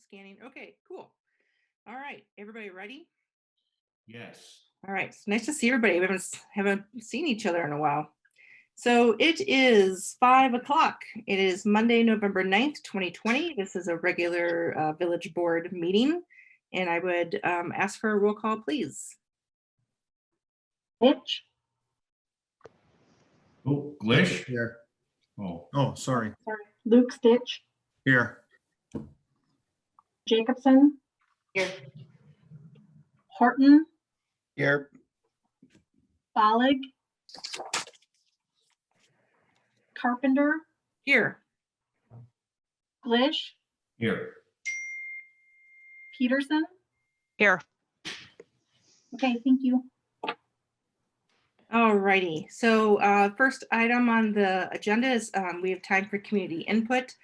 Scanning. Okay, cool. All right, everybody ready? Yes. All right, it's nice to see everybody. We haven't seen each other in a while. So it is 5 o'clock. It is Monday, November 9th, 2020. This is a regular village board meeting. And I would ask for a roll call, please. Stitch, Oh, Glish? Here. Oh, Sorry. Luke Stitch, Here. Jacobson, Here. Horton, Here. Follig, Carpenter, Here. Glish, here. Peterson. Here. Okay, thank you. All righty. So first item on the agenda is we have time for community input.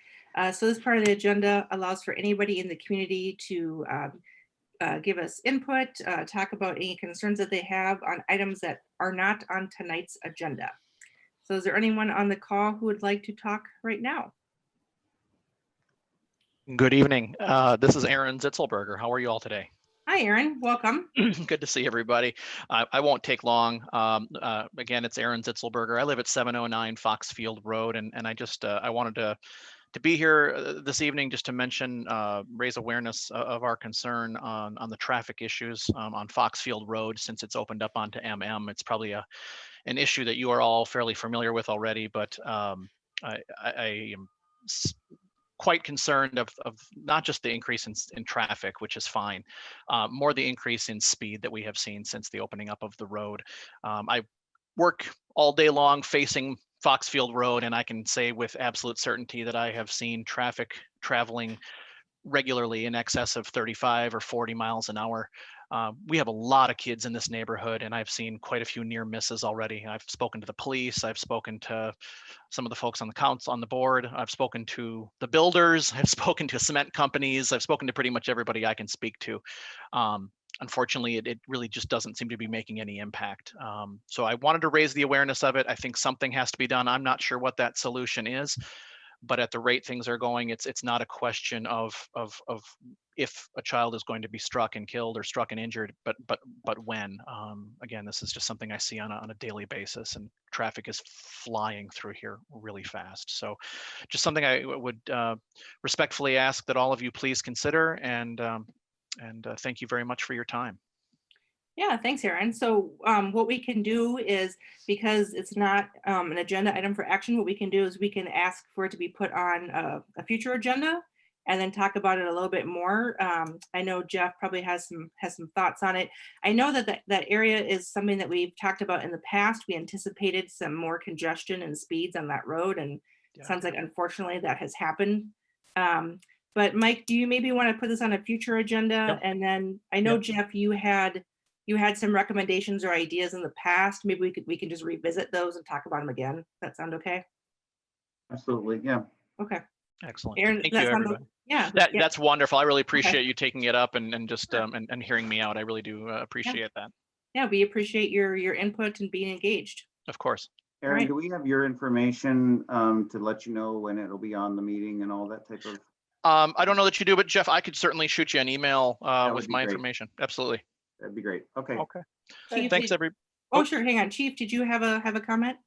So this part of the agenda allows for anybody in the community to give us input, talk about any concerns that they have on items that are not on tonight's agenda. So is there anyone on the call who would like to talk right now? Good evening. This is Aaron Zitzelberger. How are you all today? Hi, Aaron. Welcome. Good to see everybody. I won't take long. Again, it's Aaron Zitzelberger. I live at 709 Foxfield Road, and I wanted to be here this evening just to mention, raise awareness of our concern on the traffic issues on Foxfield Road since it's opened up onto MM. It's probably an issue that you are all fairly familiar with already, but I am quite concerned of not just the increase in traffic, which is fine, more the increase in speed that we have seen since the opening up of the road. I work all day long facing Foxfield Road, and I can say with absolute certainty that I have seen traffic traveling regularly in excess of 35 or 40 miles an hour. We have a lot of kids in this neighborhood, and I've seen quite a few near misses already. I've spoken to the police. I've spoken to some of the folks on the council, on the board. I've spoken to the builders. I've spoken to cement companies. I've spoken to pretty much everybody I can speak to. Unfortunately, it really just doesn't seem to be making any impact. So I wanted to raise the awareness of it. I think something has to be done. I'm not sure what that solution is, but at the rate things are going, it's not a question of if a child is going to be struck and killed or struck and injured, but when. Again, this is just something I see on a daily basis, and traffic is flying through here really fast. So just something I would respectfully ask that all of you please consider, and thank you very much for your time. Yeah, thanks, Aaron. So what we can do is, because it's not an agenda item for action, what we can do is we can ask for it to be put on a future agenda and then talk about it a little bit more. I know Jeff probably has some thoughts on it. I know that area is something that we've talked about in the past. We anticipated some more congestion and speeds on that road, and it sounds like unfortunately that has happened. But Mike, do you maybe want to put this on a future agenda? Yep. And then I know, Yep. Jeff, you had some recommendations or ideas in the past. Maybe we can just revisit those and talk about them again. Does that sound okay? Absolutely. Yeah. Okay. Excellent. Aaron, Thank does you, that sound everybody. yeah. That's wonderful. I really appreciate you taking it up and just and hearing me out. I really do appreciate that. Yeah, we appreciate your input and being engaged. Of course. Aaron, right. do we have your information to let you know when it'll be on the meeting and all that type of? I don't know that you do, but Jeff, I could certainly shoot you an email would with be my great. information. Absolutely. That'd be great. Okay. Okay. Chief, Thanks, everybody. Oh, sure. Hang on, Chief. Did you have a comment?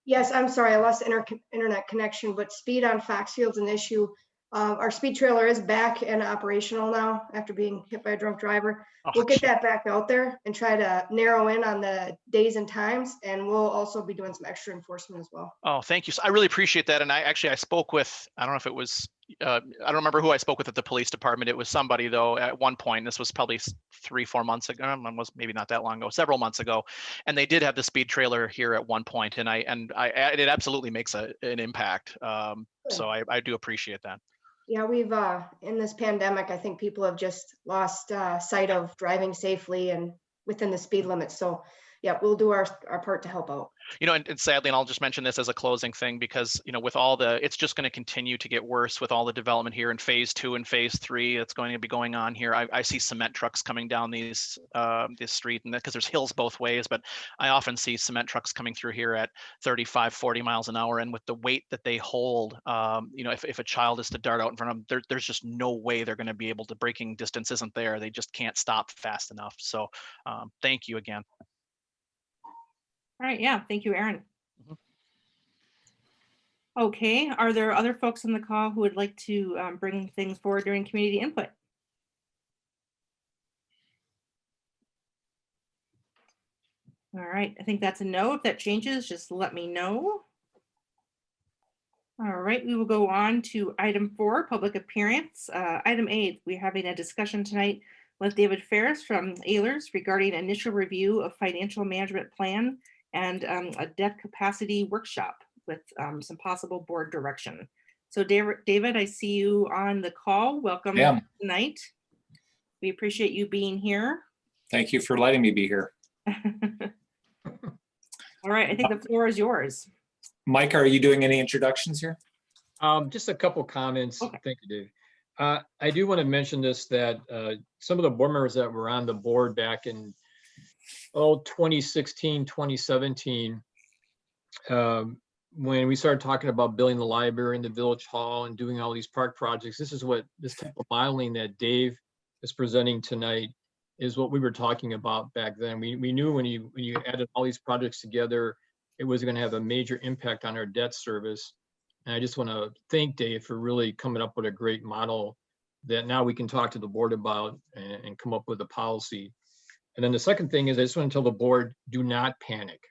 Yes, I'm sorry, I lost internet connection, but speed on Foxfield's an issue. Our speed trailer is back and operational now after being hit by a drunk driver. We'll get that back out there and try to narrow in on the days and times, and we'll also be doing some extra enforcement as well. Oh, thank you. So I really appreciate that. And I spoke with, I don't know if it was, I don't remember who I spoke with at the police department. It was somebody though at one point. This was probably 3-4 months ago. Was maybe not that long ago, several months ago. And they did have the speed trailer here at one point, and it absolutely makes an impact. So I do appreciate that. Yeah, we've in this pandemic, I think people have just lost sight of driving safely and within the speed limit. So yeah, we'll do our part to help out. You know, and sadly, and I'll just mention this as a closing thing, because, you know, with all it's just going to continue to get worse with all the development here in phase 2 and phase 3 that's going to be going on here. I see cement trucks coming down this street, and because there's hills both ways, but I often see cement trucks coming through here at 35, 40 miles an hour. And with the weight that they hold, you know, if a child is to dart out in front of them, there's just no way they're going to be able to. Braking distance isn't there. They just can't stop fast enough. So thank you again. All right, yeah, thank you, Aaron. Mhm. Okay, are there other folks on the call who would like to bring things forward during community input? All right, I think that's a no. If that changes, just let me know. All right, we will go on to item 4, public appearance. Item 8, we're having a discussion tonight with David Ferris from Ehlers regarding initial review of financial management plan and a debt capacity workshop with some possible board direction. So David, I see you on the call. Welcome tonight. We appreciate you being here. Thank you for letting me be here. All right, I think the floor is yours. Mike, are you doing any introductions here? Just a couple comments. Okay. Thank you, Dave. I do want to mention this, that some of the board members that were on the board back in 2016, 2017, when we started talking about building the library and the village hall and doing all these park projects, this type of modeling that Dave is presenting tonight is what we were talking about back then. We knew when you added all these projects together, it was going to have a major impact on our debt service. And I just want to thank Dave for really coming up with a great model that now we can talk to the board about and come up with a policy. And then the second thing is, I just want to tell the board, do not panic.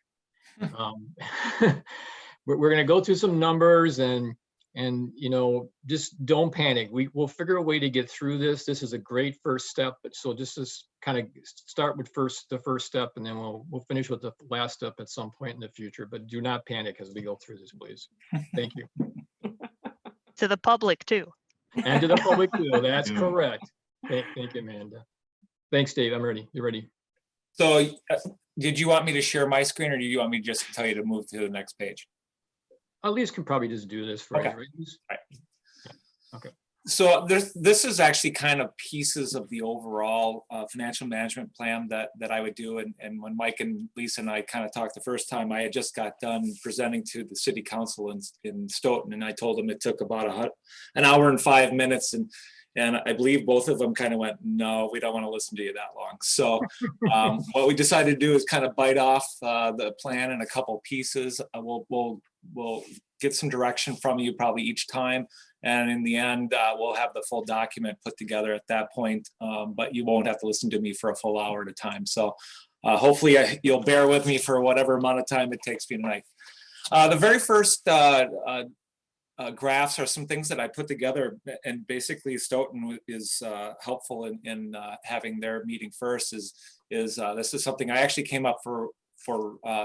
We're going to go through some numbers and you know, just don't panic. We'll figure a way to get through this. This is a great first step. So just kind of start with the first step, and then we'll finish with the last step at some point in the future. But do not panic as we go through this, please. Thank you. To the public too. And to the public too. That's Yeah. correct. Thank you, Amanda. Thanks, Dave. I'm ready. You're ready. So did you want me to share my screen, or do you want me to just tell you to move to the next page? Elise can probably just do this for Okay. you, right? Right. Okay. So this is actually kind of pieces of the overall financial management plan that I would do. And when Mike and Lisa and I kind of talked the first time, I had just got done presenting to the city council in Stoughton, and I told them it took about an hour and 5 minutes. And I believe both of them kind of went, no, we don't want to listen to you that long. So what we decided to do is kind of bite off the plan in a couple pieces. We'll get some direction from you probably each time. And in the end, we'll have the full document put together at that point, but you won't have to listen to me for a full hour at a time. So hopefully you'll bear with me for whatever amount of time it takes me tonight. The very first graphs are some things that I put together, and basically Stoughton is helpful in having their meeting first. This is something I actually came up for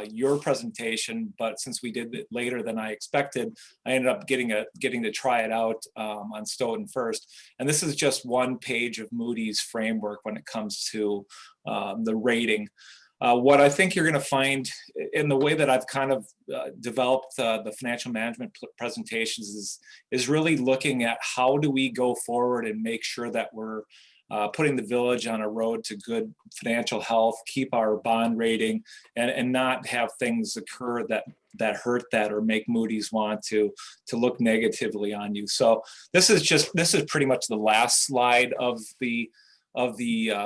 your presentation, but since we did it later than I expected, I ended up getting to try it out on Stoughton first. And this is just one page of Moody's framework when it comes to the rating. What I think you're going to find in the way that I've kind of developed the financial management presentations is really looking at how do we go forward and make sure that we're putting the village on a road to good financial health, keep our bond rating, and not have things occur that hurt that or make Moody's want to look negatively on you. So this is pretty much the last slide of the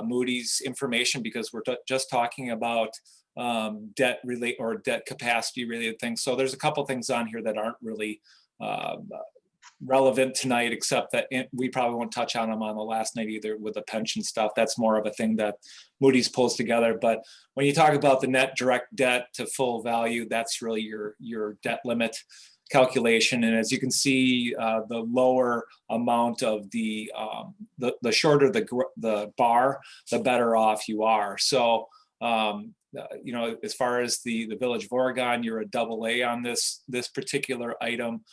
Moody's information, because we're just talking about debt capacity related things. So there's a couple things on here that aren't really relevant tonight, except that we probably won't touch on them on the last night either with the pension stuff. That's more of a thing that Moody's pulls together. But when you talk about the net direct debt to full value, that's really your debt limit calculation. And as you can see, the lower amount of the shorter the bar, the better off you are. So You know, as far as the Village of Oregon, you're a AA on this particular item.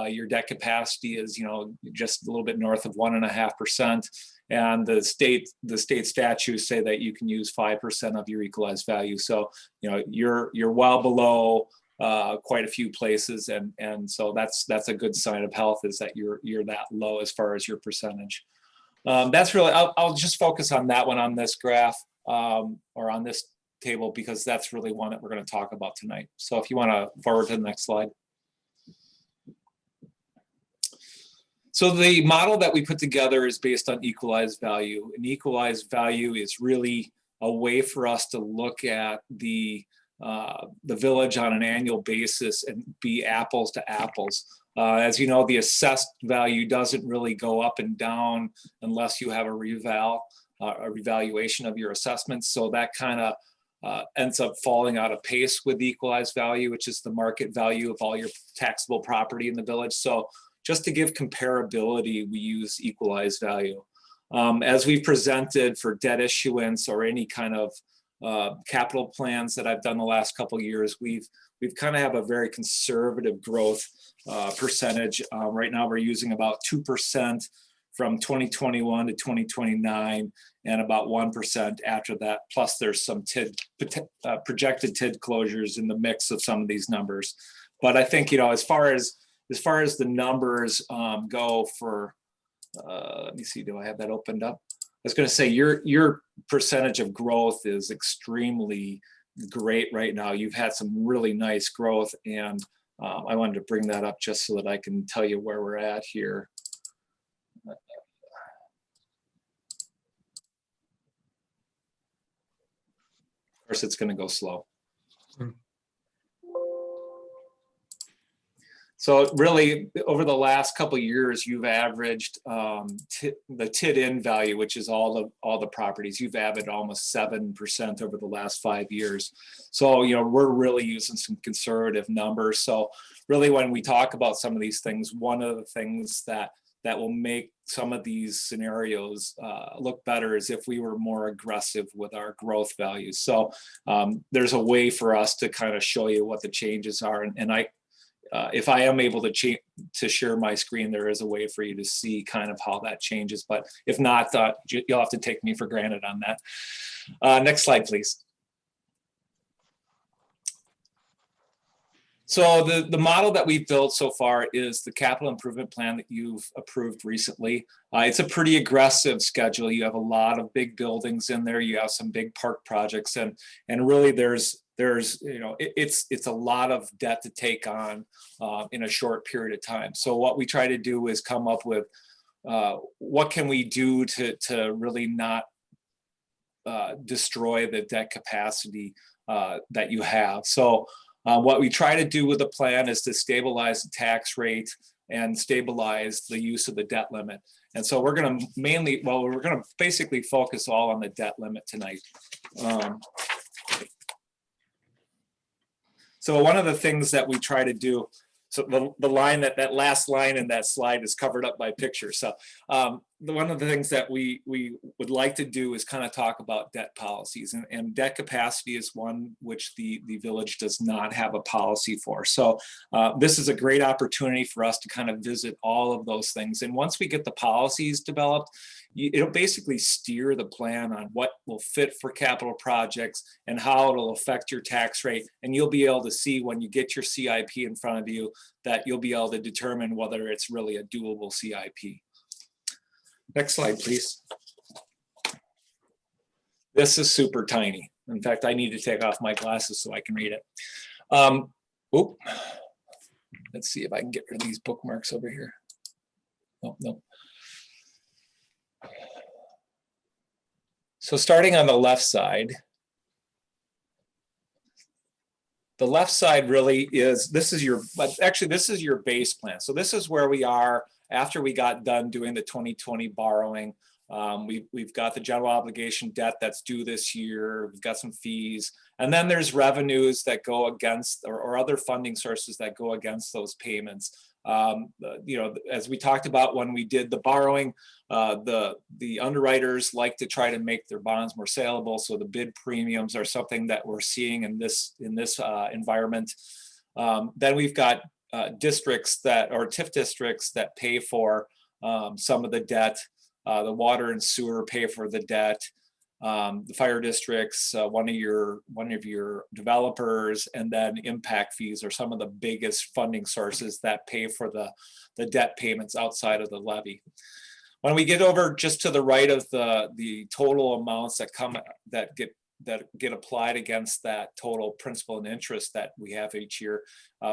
Your debt capacity is, you know, just a little bit north of 1.5%. And the state statutes say that you can use 5% of your equalized value. So, you know, you're well below quite a few places, and so that's a good sign of health, is that you're that low as far as your percentage. That's really, I'll just focus on that one on this graph, or on this table, because that's really one that we're going to talk about tonight. So if you want to forward to the next slide. So the model that we put together is based on equalized value. And equalized value is really a way for us to look at the village on an annual basis and be apples to apples. As you know, the assessed value doesn't really go up and down unless you have a revaluation of your assessments. So that kind of ends up falling out of pace with the equalized value, which is the market value of all your taxable property in the village. So just to give comparability, we use equalized value. As we presented for debt issuance or any kind of capital plans that I've done the last couple of years, we've kind of have a very conservative growth percentage. Right now we're using about 2% from 2021 to 2029, and about 1% after that. Plus there's some projected TID closures in the mix of some of these numbers. But I think, you know, as far as the numbers go for, let me see, do I have that opened up? I was going to say your percentage of growth is extremely great right now. You've had some really nice growth, and I wanted to bring that up just so that I can tell you where we're at here. Of course, it's going to go slow. So really, over the last couple of years, you've averaged the TID-in value, which is all the properties. You've averaged almost 7% over the last 5 years. So, you know, we're really using some conservative numbers. So really, when we talk about some of these things, one of the things that will make some of these scenarios look better is if we were more aggressive with our growth values. So there's a way for us to kind of show you what the changes are. And if I am able to share my screen, there is a way for you to see kind of how that changes. But if not, you'll have to take me for granted on that. Next slide, please. So the model that we've built so far is the capital improvement plan that you've approved recently. It's a pretty aggressive schedule. You have a lot of big buildings in there. You have some big park projects, and really there's you know, it's a lot of debt to take on in a short period of time. So what we try to do is come up with what can we do to really not destroy the debt capacity that you have. So what we try to do with the plan is to stabilize the tax rate and stabilize the use of the debt limit. And so we're going to basically focus all on the debt limit tonight. So one of the things that we try to do, so the line that last line in that slide is covered up by pictures. So one of the things that we would like to do is kind of talk about debt policies, and debt capacity is one which the village does not have a policy for. So this is a great opportunity for us to kind of visit all of those things. And once we get the policies developed, it'll basically steer the plan on what will fit for capital projects and how it'll affect your tax rate. And you'll be able to see when you get your CIP in front of you that you'll be able to determine whether it's really a doable CIP. Next slide, please. This is super tiny. In fact, I need to take off my glasses so I can read it. Let's see if I can get rid of these bookmarks over here. Oh, no. So starting on the left side, the left side really is, this is your base plan. So this is where we are after we got done doing the 2020 borrowing. We've got the general obligation debt that's due this year. We've got some fees. And then there's revenues that go against, or other funding sources that go against those payments. You know, as we talked about when we did the borrowing, the underwriters like to try to make their bonds more saleable. So the bid premiums are something that we're seeing in this environment. Then we've got districts that, or TIF districts that pay for some of the debt. The water and sewer pay for the debt. The fire districts, one of your developers, and then impact fees are some of the biggest funding sources that pay for the debt payments outside of the levy. When we get over just to the right of the total amounts that get applied against that total principal and interest that we have each year,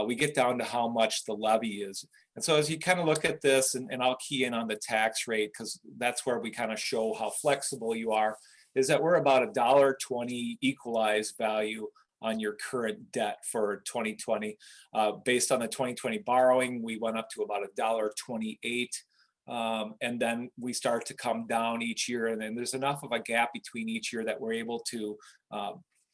we get down to how much the levy is. And so as you kind of look at this, and I'll key in on the tax rate, because that's where we kind of show how flexible you are, is that we're about $1.20 equalized value on your current debt for 2020. Based on the 2020 borrowing, we went up to about $1.28. And then we start to come down each year. And then there's enough of a gap between each year that we're able to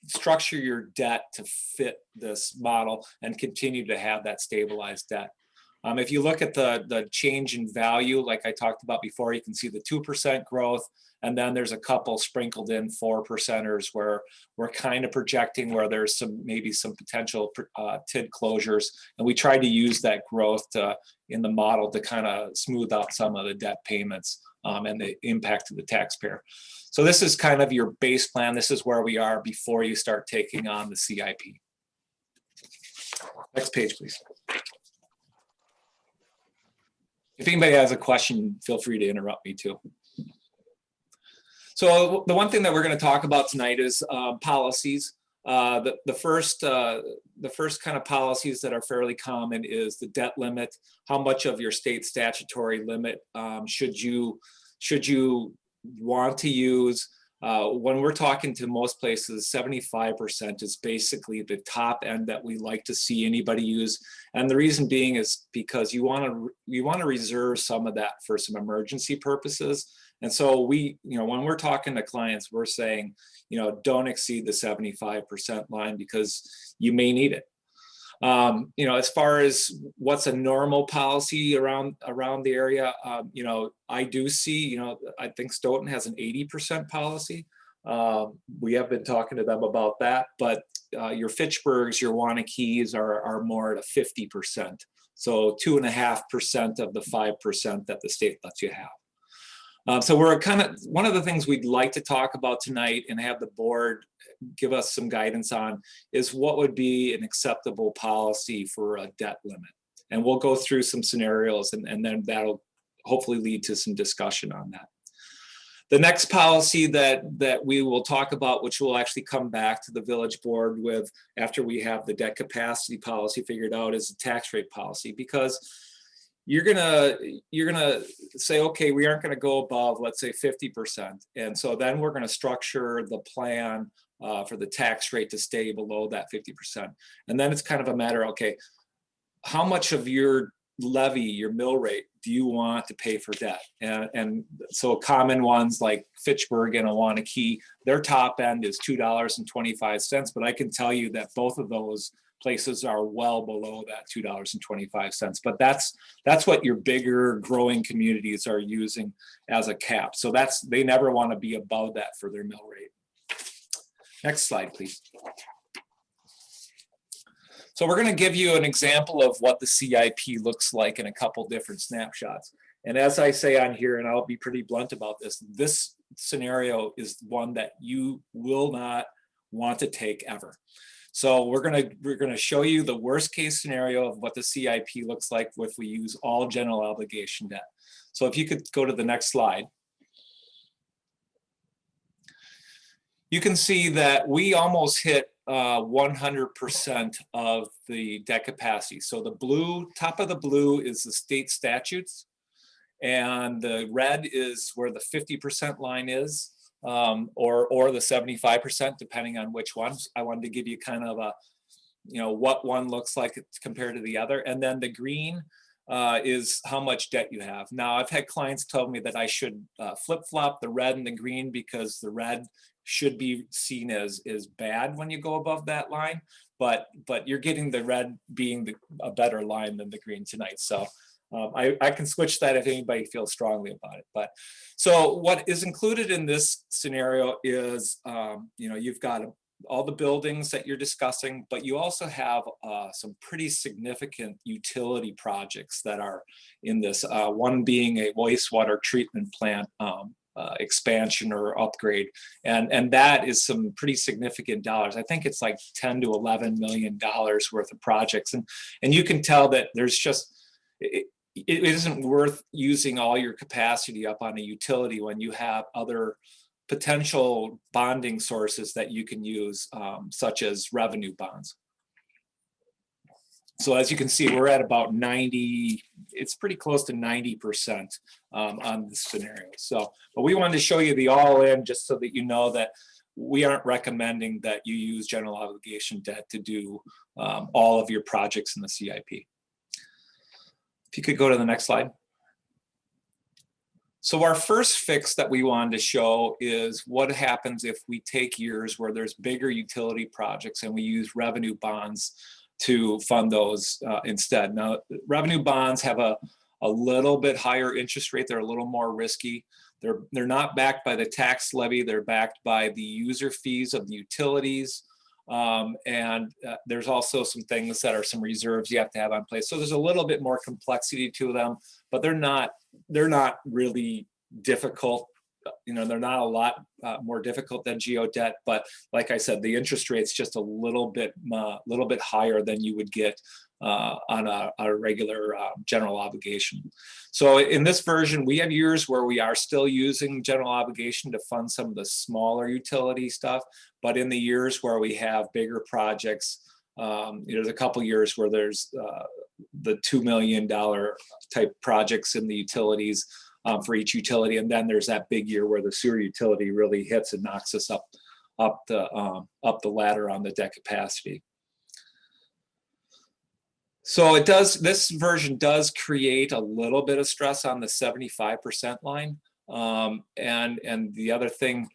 structure your debt to fit this model and continue to have that stabilized debt. If you look at the change in value, like I talked about before, you can see the 2% growth. And then there's a couple sprinkled in 4%ers where we're kind of projecting where there's maybe some potential TID closures. And we tried to use that growth in the model to kind of smooth out some of the debt payments and the impact to the taxpayer. So this is kind of your base plan. This is where we are before you start taking on the CIP. Next page, please. If anybody has a question, feel free to interrupt me too. So the one thing that we're going to talk about tonight is policies. The first kind of policies that are fairly common is the debt limit. How much of your state statutory limit should you want to use? When we're talking to most places, 75% is basically the top end that we like to see anybody use. And the reason being is because you want to reserve some of that for some emergency purposes. And so when we're talking to clients, we're saying, don't exceed the 75% line because you may need it. As far as what's a normal policy around the area, I do see, I think Stoughton has an 80% policy. We have been talking to them about that, but your Fitchburgs, your Wanakees are more at a 50%. So 2.5% of the 5% that the state lets you have. So we're one of the things we'd like to talk about tonight and have the board give us some guidance on is what would be an acceptable policy for a debt limit. And we'll go through some scenarios and then that'll hopefully lead to some discussion on that. The next policy that we will talk about, which we'll actually come back to the village board with after we have the debt capacity policy figured out, is the tax rate policy, because you're gonna say, okay, we aren't gonna go above, let's say 50%. And so then we're gonna structure the plan for the tax rate to stay below that 50%. And then it's kind of a matter, okay, how much of your levy, your mill rate, do you want to pay for debt? And so common ones like Fitchburg and Awanakee, their top end is $2.25, but I can tell you that both of those places are well below that $2.25. But that's what your bigger growing communities are using as a cap. So they never want to be above that for their mill rate. Next slide, please. So we're going to give you an example of what the CIP looks like in a couple different snapshots. And as I say on here, and I'll be pretty blunt about this scenario is one that you will not want to take ever. So we're gonna show you the worst case scenario of what the CIP looks like if we use all general obligation debt. So if you could go to the next slide. You can see that we almost hit 100% of the debt capacity. So the top of the blue is the state statutes, and the red is where the 50% line is. Or the 75%, depending on which ones. I wanted to give you kind of a, what one looks like compared to the other. And then the green is how much debt you have. Now, I've had clients tell me that I should flip-flop the red and the green because the red should be seen as bad when you go above that line, but you're getting the red being a better line than the green tonight. So I can switch that if anybody feels strongly about it. But so what is included in this scenario is, you've got all the buildings that you're discussing, but you also have some pretty significant utility projects that are in this, one being a wastewater treatment plant expansion or upgrade. And that is some pretty significant dollars. I think it's like $10 to $11 million worth of projects. And you can tell that there's just, it isn't worth using all your capacity up on a utility when you have other potential bonding sources that you can use, such as revenue bonds. So as you can see, we're at about 90, it's pretty close to 90% on this scenario. So, but we wanted to show you the all-in just so that you know that we aren't recommending that you use general obligation debt to do all of your projects in the CIP. If you could go to the next slide. So our first fix that we wanted to show is what happens if we take years where there's bigger utility projects and we use revenue bonds to fund those instead. Now, revenue bonds have a little bit higher interest rate. They're a little more risky. They're not backed by the tax levy. They're backed by the user fees of the utilities. There's also some things that are some reserves you have to have on place. So there's a little bit more complexity to them, but they're not really difficult. They're not a lot more difficult than geo debt, but like I said, the interest rate's just a little bit higher than you would get on a regular general obligation. So in this version, we have years where we are still using general obligation to fund some of the smaller utility stuff, but in the years where we have bigger projects, there's a couple years where there's the $2 million type projects in the utilities for each utility, and then there's that big year where the sewer utility really hits and knocks us up the ladder on the debt capacity. So this version does create a little bit of stress on the 75% line, and the other thing.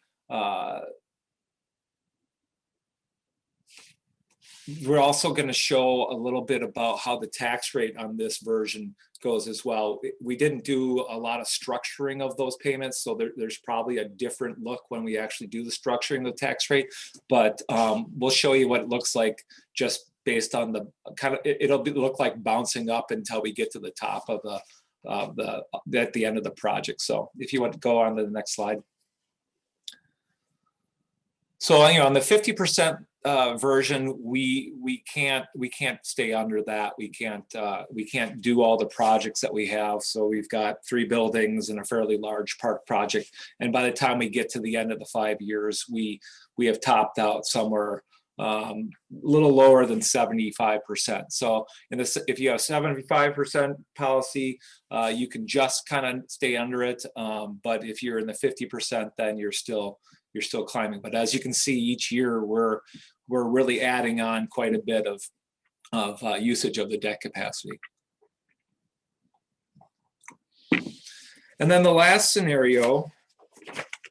We're also going to show a little bit about how the tax rate on this version goes as well. We didn't do a lot of structuring of those payments, so there's probably a different look when we actually do the structuring of the tax rate, but we'll show you what it looks like just based on the kind of, look like bouncing up until we get to the top of at the end of the project. So if you want to go on to the next slide. So on the 50% version, we can't stay under that. We can't do all the projects that we have. So we've got 3 buildings and a fairly large park project. And by the time we get to the end of the 5 years, we have topped out somewhere a little lower than 75%. So if you have 75% policy, you can just kind of stay under it. But if you're in the 50%, then you're still climbing. But as you can see, each year we're really adding on quite a bit of usage of the debt capacity. And then the last scenario,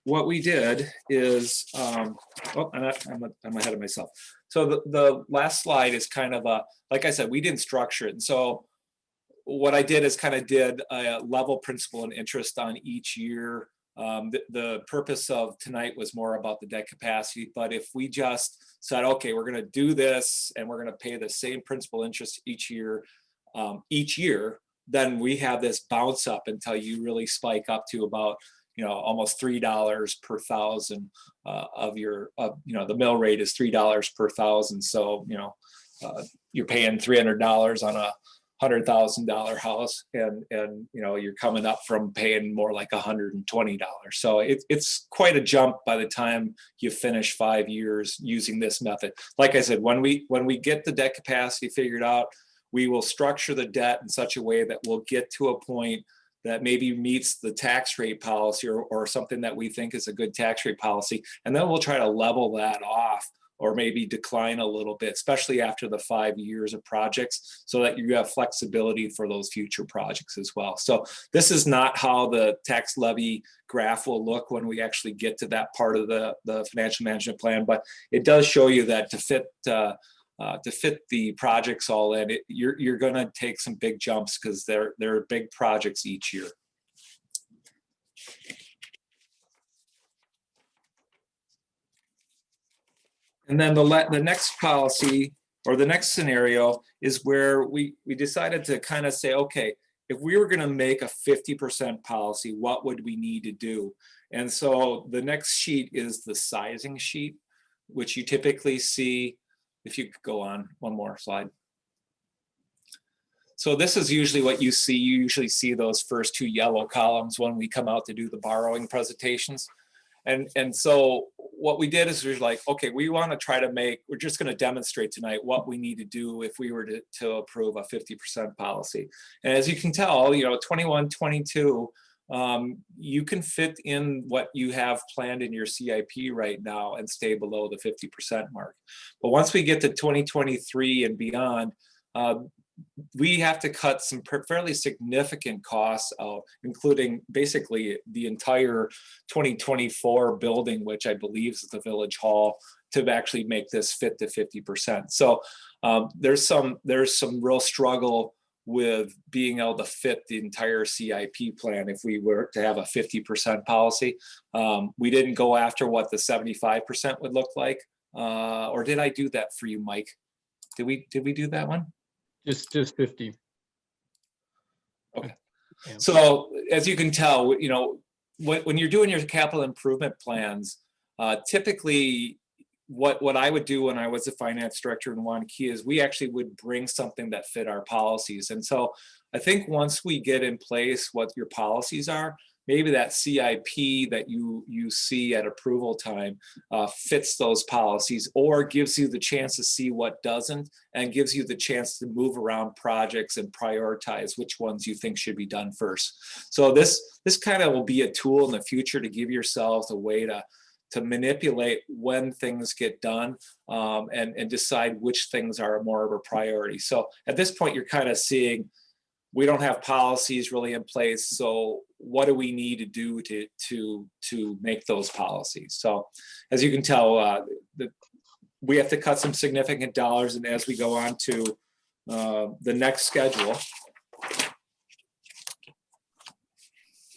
what we did is, I'm ahead of myself. So the last slide is kind of like I said, we didn't structure it. And so what I did is kind of did a level principal and interest on each year. The purpose of tonight was more about the debt capacity, but if we just said, okay, we're going to do this and we're going to pay the same principal interest each year, then we have this bounce up until you really spike up to about almost $3 per thousand the mill rate is $3 per thousand. So you're paying $300 on a $100,000 house, and you're coming up from paying more like $120. So it's quite a jump by the time you finish 5 years using this method. Like I said, when we get the debt capacity figured out, we will structure the debt in such a way that we'll get to a point that maybe meets the tax rate policy or something that we think is a good tax rate policy, and then we'll try to level that off or maybe decline a little bit, especially after the 5 years of projects, so that you have flexibility for those future projects as well. So this is not how the tax levy graph will look when we actually get to that part of the financial management plan, but it does show you that to fit the projects all in, you're going to take some big jumps because they're big projects each year. And then the next policy or the next scenario is where we decided to kind of say, okay, if we were going to make a 50% policy, what would we need to do? And so the next sheet is the sizing sheet, which you typically see. If you could go on one more slide. So this is usually what you see. You usually see those first two yellow columns when we come out to do the borrowing presentations. And so what we did is we're like, okay, we want to try to we're just going to demonstrate tonight what we need to do if we were to approve a 50% policy. And as you can tell, 21, 22, you can fit in what you have planned in your CIP right now and stay below the 50% mark. But once we get to 2023 and beyond, we have to cut some fairly significant costs out, including basically the entire 2024 building, which I believe is the Village Hall, to actually make this fit to 50%. So there's some real struggle with being able to fit the entire CIP plan if we were to have a 50% policy. We didn't go after what the 75% would look like, or did I do that for you, Mike? Did we do that one? Just 50. Okay. Yeah. So as you can tell, when you're doing your capital improvement plans, typically what I would do when I was a finance director in Wanakee is we actually would bring something that fit our policies. And so I think once we get in place what your policies are, maybe that CIP that you see at approval time fits those policies, or gives you the chance to see what doesn't, and gives you the chance to move around projects and prioritize which ones you think should be done first. So this kind of will be a tool in the future to give yourselves a way to manipulate when things get done, and decide which things are more of a priority. So at this point, you're kind of seeing we don't have policies really in place. So what do we need to do to make those policies? So as you can tell, we have to cut some significant dollars. And as we go on to the next schedule,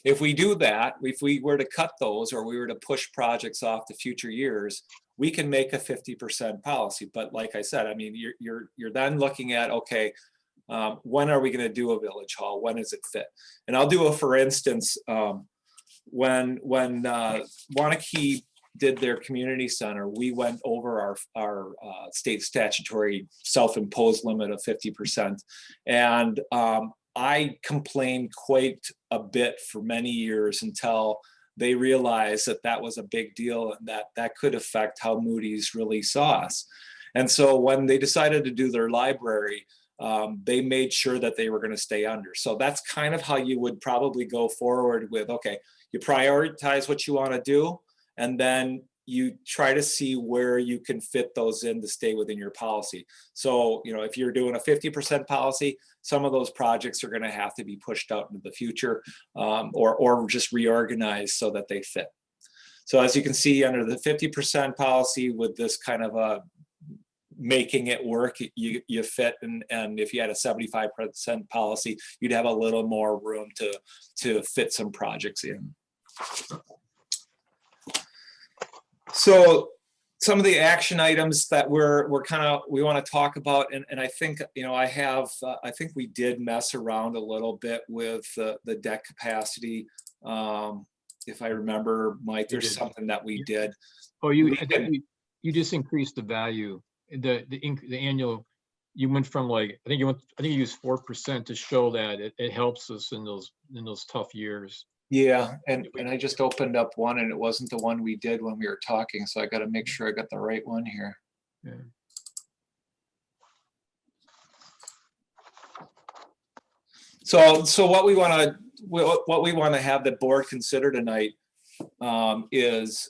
if we do that, if we were to cut those, or we were to push projects off to future years, we can make a 50% policy. But like I said, I mean, you're then looking at, okay, when are we going to do a Village Hall? When does it fit? And I'll do a, for instance, when Wanakee did their community center, we went over our state statutory self-imposed limit of 50%. And I complained quite a bit for many years until they realized that that was a big deal and that could affect how Moody's really saw us. And so when they decided to do their library, they made sure that they were going to stay under. So that's kind of how you would probably go forward with, okay, you prioritize what you want to do, and then you try to see where you can fit those in to stay within your policy. So, if you're doing a 50% policy, some of those projects are going to have to be pushed out into the future, or just reorganized so that they fit. So as you can see, under the 50% policy, with this kind of a making it work, you fit, and if you had a 75% policy, you'd have a little more room to fit some projects in. So some of the action items that we want to talk about, and I think I think we did mess around a little bit with the debt capacity. If I remember, Mike, there's something that we did. Oh, you just increased the value. The annual, you went from I think you used 4% to show that it helps us in those tough years. Yeah, and I just opened up one, and it wasn't the one we did when we were talking, so I got to make sure I got the right one here. Yeah. So what we want to have the board consider tonight is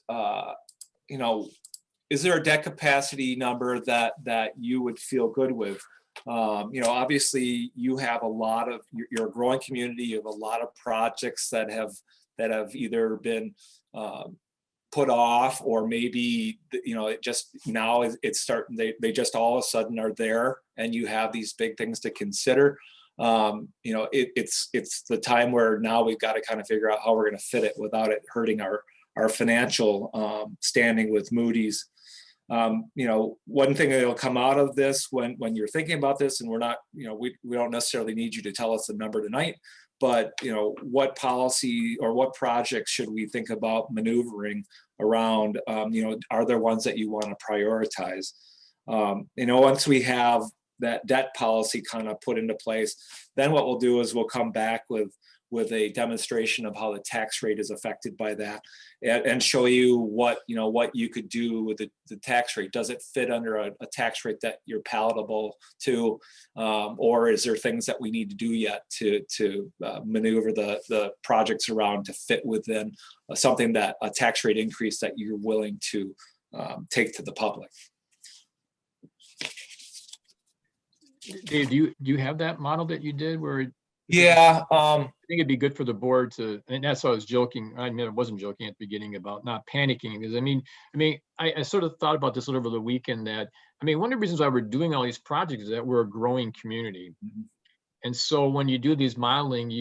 is there a debt capacity number that you would feel good with? Obviously you have a lot of, you're a growing community, you have a lot of projects that have either been put off, or maybe, it just now it's starting, they just all of a sudden are there, and you have these big things to consider. It's the time where now we've got to kind of figure out how we're going to fit it without it hurting our financial standing with Moody's. One thing that'll come out of this when you're thinking about this, and we're not, we don't necessarily need you to tell us the number tonight, but what policy or what projects should we think about maneuvering around? Are there ones that you want to prioritize? Once we have that debt policy kind of put into place, then what we'll do is we'll come back with a demonstration of how the tax rate is affected by that, and show you what you could do with the tax rate. Does it fit under a tax rate that you're palatable to, or is there things that we need to do yet to maneuver the projects around to fit within something that a tax rate increase that you're willing to take to the public? Dave, do you have that model that you did where? Yeah. I think it'd be good for the board to, and that's why I was joking. I mean, I wasn't joking at the beginning about not panicking, because I sort of thought about this over the weekend that, one of the reasons why we're doing all these projects is that we're a growing community. Mm-hmm. And so when you do these modeling,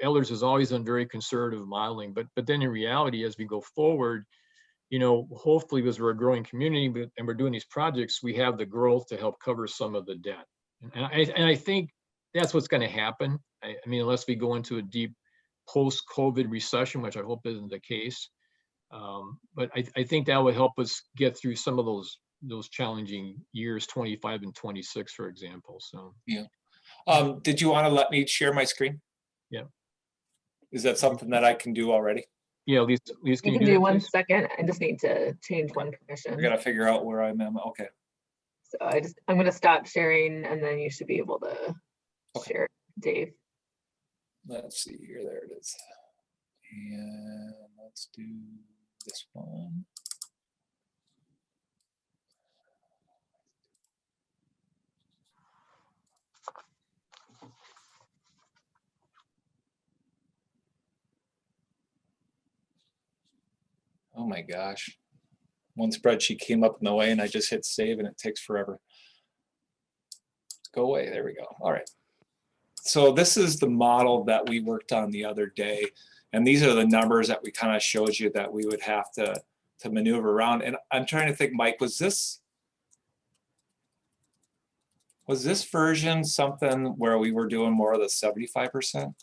Elders has always done very conservative modeling, but then in reality, as we go forward, hopefully because we're a growing community and we're doing these projects, we have the growth to help cover some of the debt. And I think that's what's going to happen. Unless we go into a deep post-COVID recession, which I hope isn't the case. But I think that would help us get through some of those challenging years, 25 and 26, for example. So yeah. Did you want to let me share my screen? Yeah. Is that something that I can do already? Yeah, Lisa, You can can you do 1 second. I just need to change one I permission. gotta figure out where I'm at. Okay. So I'm going to stop sharing, and then you should be able to share, Dave. Let's see here. There it is. And let's do this one. Oh my gosh. One spreadsheet came up in the way and I just hit save and it takes forever. Go away. There we go. All right. So this is the model that we worked on the other day. And these are the numbers that we kind of showed you that we would have to maneuver around. And I'm trying to think, Mike, was this version something where we were doing more of the 75%?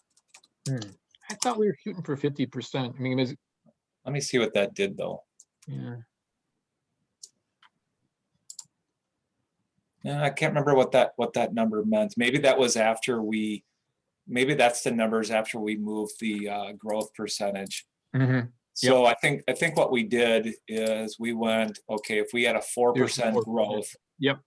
I thought we were shooting for 50%. Let me see what that did though. Yeah. Yeah, I can't remember what that number meant. Maybe that was after maybe that's the numbers after we moved the growth percentage. Mm-hmm. So yep. I think what we did is we went, okay, if we had a 4% growth. Yep.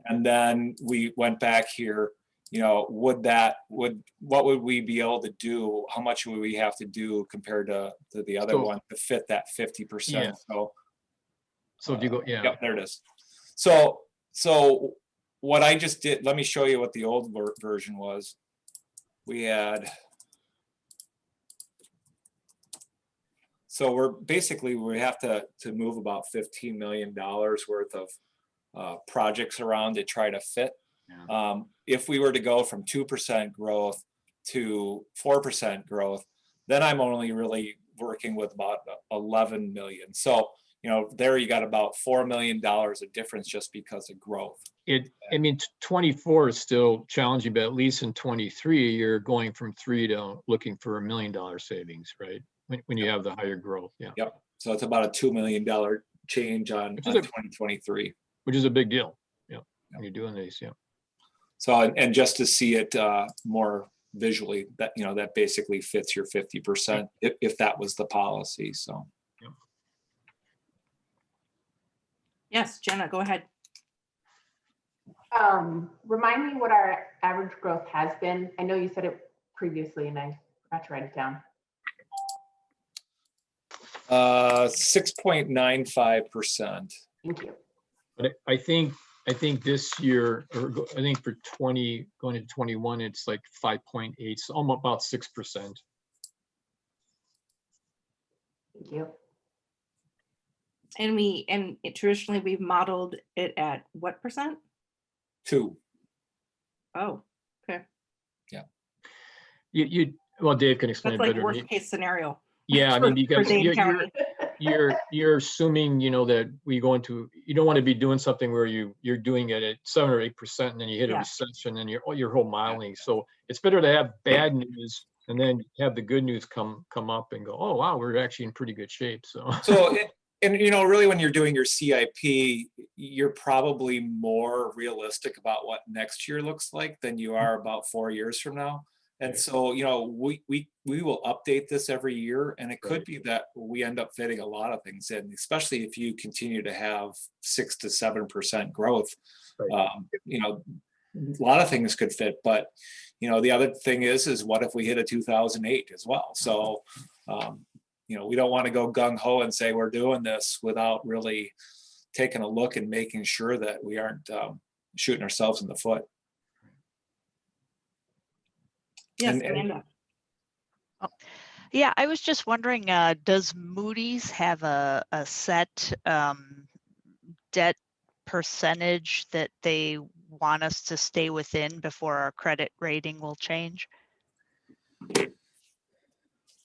And then we went back here, what would we be able to do? How much would we have to do compared to the other one to fit that 50%? Yeah. So if you go, yeah. Yep, there it is. So what I just did, let me show you what the old version was. We had, so we have to move about $15 million worth of projects around to try to fit. Yeah. If we were to go from 2% growth to 4% growth, then I'm only really working with about 11 million. So, there you got about $4 million of difference just because of growth. 24 is still challenging, but at least in 23, you're going from 3 to looking for $1 million savings, right? When you have the higher growth. Yeah. Yep. So it's about a $2 million change on 2023. Which is a big deal. Yeah. When you're doing these, yeah. So, and just to see it more visually, that, that basically fits your 50% if that was the policy. So. Yeah. Yes, Jenna, go ahead. Remind me what our average growth has been. I know you said it previously and I forgot to write it down. 6.95%. Thank you. But I think this year, I think for 20, going into 21, it's like 5.8, so almost about 6%. Thank you. And traditionally we've modeled it at what percent? 2. Oh, okay. Well, Dave can explain That's like better than me. worst case scenario. Yeah, I mean, for because Dane County. you're assuming, that we go into, you don't want to be doing something where you're doing it at 7 or 8% and then you hit a Yeah. recession and your whole modeling. So it's better to have bad news and then have the good news come up and go, oh, wow, we're actually in pretty good shape. So, really when you're doing your CIP, you're probably more realistic about what next year looks like than you are about 4 years from now. And so, we will update this every year, and it could be that we end up fitting a lot of things in, especially if you continue to have 6 to 7% growth. Right. A lot of things could fit, but the other thing is what if we hit a 2008 as well? So, we don't want to go gung ho and say we're doing this without really taking a look and making sure that we aren't shooting ourselves in the foot. Yes, And- Amanda. Yeah, I was just wondering, does Moody's have a set debt percentage that they want us to stay within before our credit rating will change?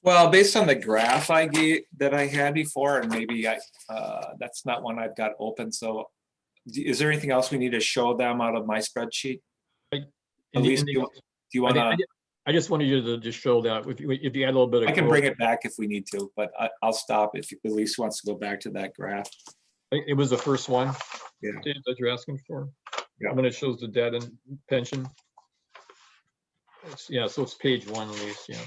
Well, based on the graph that I had before, and maybe that's not one I've got open. So, is there anything else we need to show them out of my spreadsheet? Elise, do you want to? I just wanted you to just show that if you add a little bit of. I can bring it back if we need to, but I'll stop if Elise wants to go back to that graph. It was the first one. Yeah. That you're asking for. Yeah. When it shows the debt and pension. So it's page 1 at least. Yeah.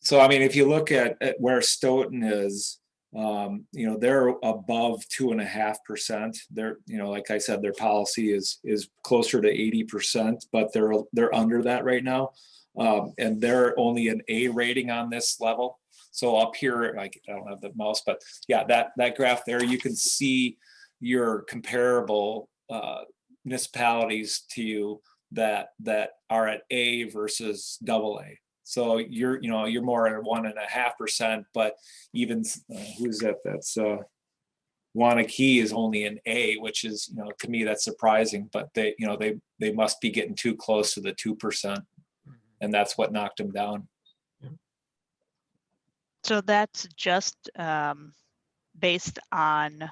So, I mean, if you look at where Stoughton is, they're above 2.5%. They're, like I said, their policy is closer to 80%, but they're under that right now. And they're only an A rating on this level. So up here, I don't have the mouse, but yeah, that graph there, you can see your comparable municipalities to you that are at A versus AA. So you're more at 1.5%, but even who's that? That's Wanakee is only an A, which is, to me that's surprising. But they must be getting too close to the 2%, and that's what knocked them down. So that's just based on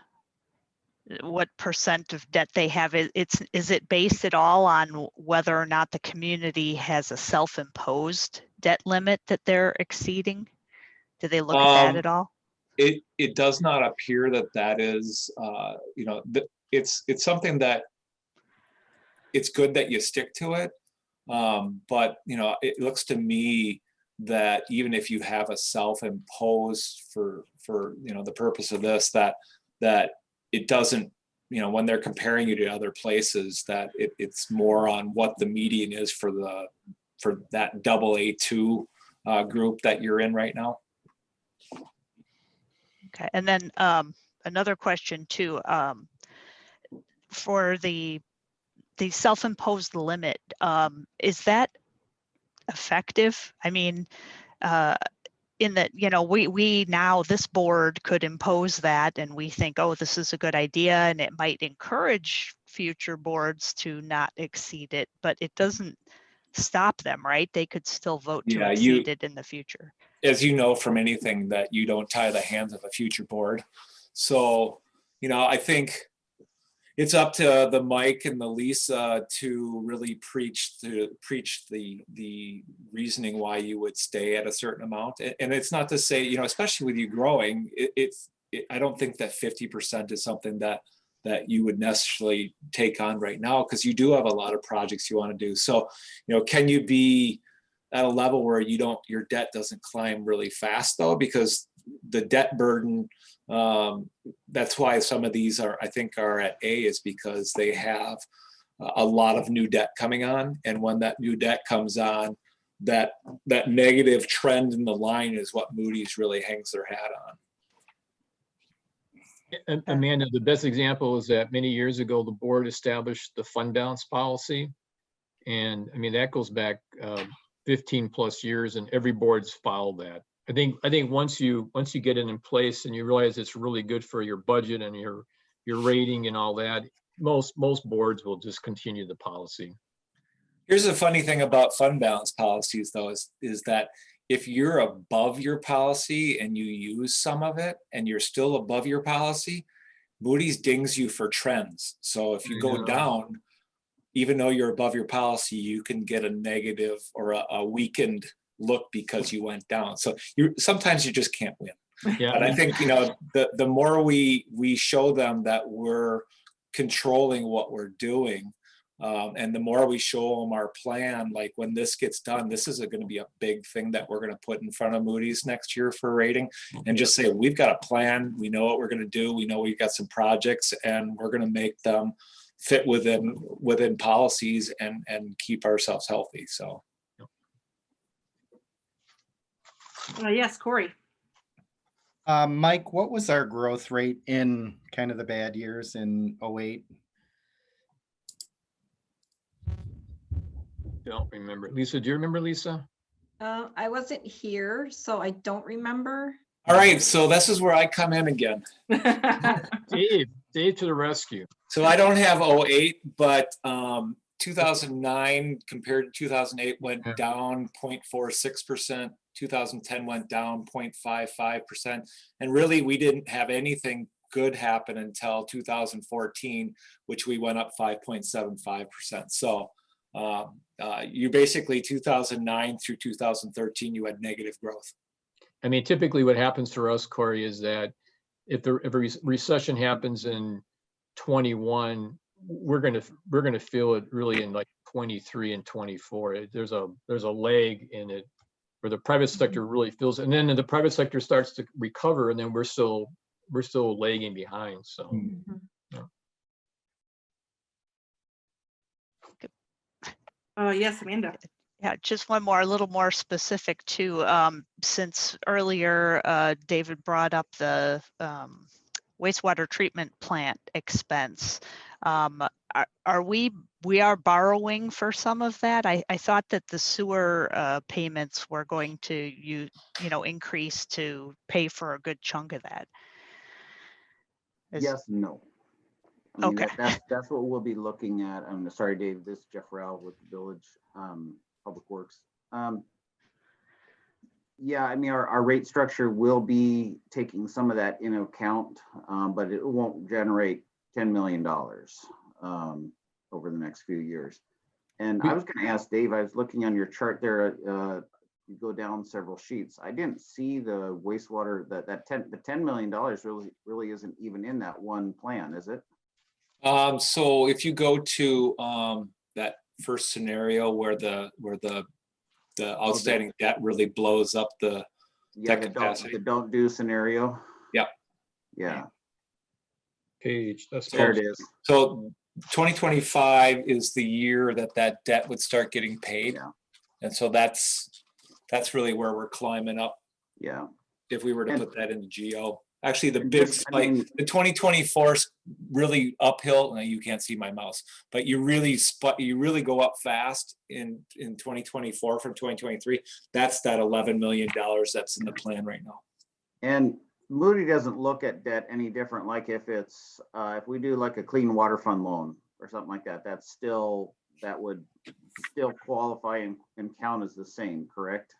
what percent of debt they have. Is it based at all on whether or not the community has a self-imposed debt limit that they're exceeding? Do they look at that at all? It does not appear that is, it's something that it's good that you stick to it. But it looks to me that even if you have a self-imposed for the purpose of this, that it doesn't, when they're comparing you to other places, that it's more on what the median is for that AA2 group that you're in right now. Okay, and then another question too, for the self-imposed limit, is that effective? I mean, in that, we now, this board could impose that and we think, oh, this is a good idea, and it might encourage future boards to not exceed it, but it doesn't stop them, right? They could still vote to exceed it in the future. As you know from anything, that you don't tie the hands of a future board. So, I think it's up to the Mike and the Lisa to really preach the reasoning why you would stay at a certain amount. And it's not to say, especially with you growing, I don't think that 50% is something that you would necessarily take on right now, because you do have a lot of projects you want to do. So, can you be at a level where your debt doesn't climb really fast though, because the debt burden, that's why some of these are at A, is because they have a lot of new debt coming on. And when that new debt comes on, that negative trend in the line is what Moody's really hangs their hat on. Amanda, the best example is that many years ago, the board established the fund balance policy. And I mean, that goes back 15 plus years, and every board's followed that. I think once you get it in place and you realize it's really good for your budget and your rating and all that, most boards will just continue the policy. Here's the funny thing about fund balance policies though, is that if you're above your policy and you use some of it and you're still above your policy, Moody's dings you for trends. So if you go down, even though you're above your policy, you can get a negative or a weakened look because you went down. So sometimes you just can't win. Yeah, But I think, the more we show them that we're controlling what we're doing, and the more we show them our plan, like when this gets done, this is going to be a big thing that we're going to put in front of Moody's next year for rating, and just say, we've got a plan. We know what we're going to do. We know we've got some projects and we're going to make them fit within policies and keep ourselves healthy. So. Yes, Corey. Mike, what was our growth rate in kind of the bad years in 08? Don't remember. Lisa, do you remember, Lisa? I wasn't here, so I don't remember. All right, so this is where I come in again. Dave to the rescue. So I don't have 08, but 2009 compared to 2008 went down 0.46%. 2010 went down 0.55%. And really, we didn't have anything good happen until 2014, which we went up 5.75%. So you basically 2009 through 2013, you had negative growth. I mean, typically what happens for us, Corey, is that if a recession happens in 21, we're gonna feel it really in like 23 and 24. There's a lag in it where the private sector really feels, and then the private sector starts to recover, and then we're still lagging behind. So. Yes, Amanda. Yeah, just one more, a little more specific too. Since earlier, David brought up the wastewater treatment plant expense. We are borrowing for some of that? I thought that the sewer payments were going to increase to pay for a good chunk of that. Yes, no. I mean, Okay. that's what we'll be looking at. I'm sorry, Dave, this is Jeff Rao with the Village Public Works. Yeah, I mean, our rate structure will be taking some of that into account, but it won't generate $10 million over the next few years. And I was going to ask Dave, I was looking on your chart there, you go down several sheets. I didn't see the wastewater, the $10 million really isn't even in that one plan, is it? So if you go to that first scenario where the outstanding debt really blows up the debt capacity. The don't do scenario. Yep. Yeah. Page. That's there it is. So 2025 is the year that debt would start getting paid. Yeah. And so that's really where we're climbing up. Yeah. If we were to put that in the GO. Actually, the big spike, the 2024 really uphill. Now you can't see my mouse, but you really go up fast in 2024 from 2023. That's that $11 million that's in the plan right now. And Moody doesn't look at debt any different. Like if it's if we do like a clean water fund loan or something like that, that would still qualify and count as the same, correct?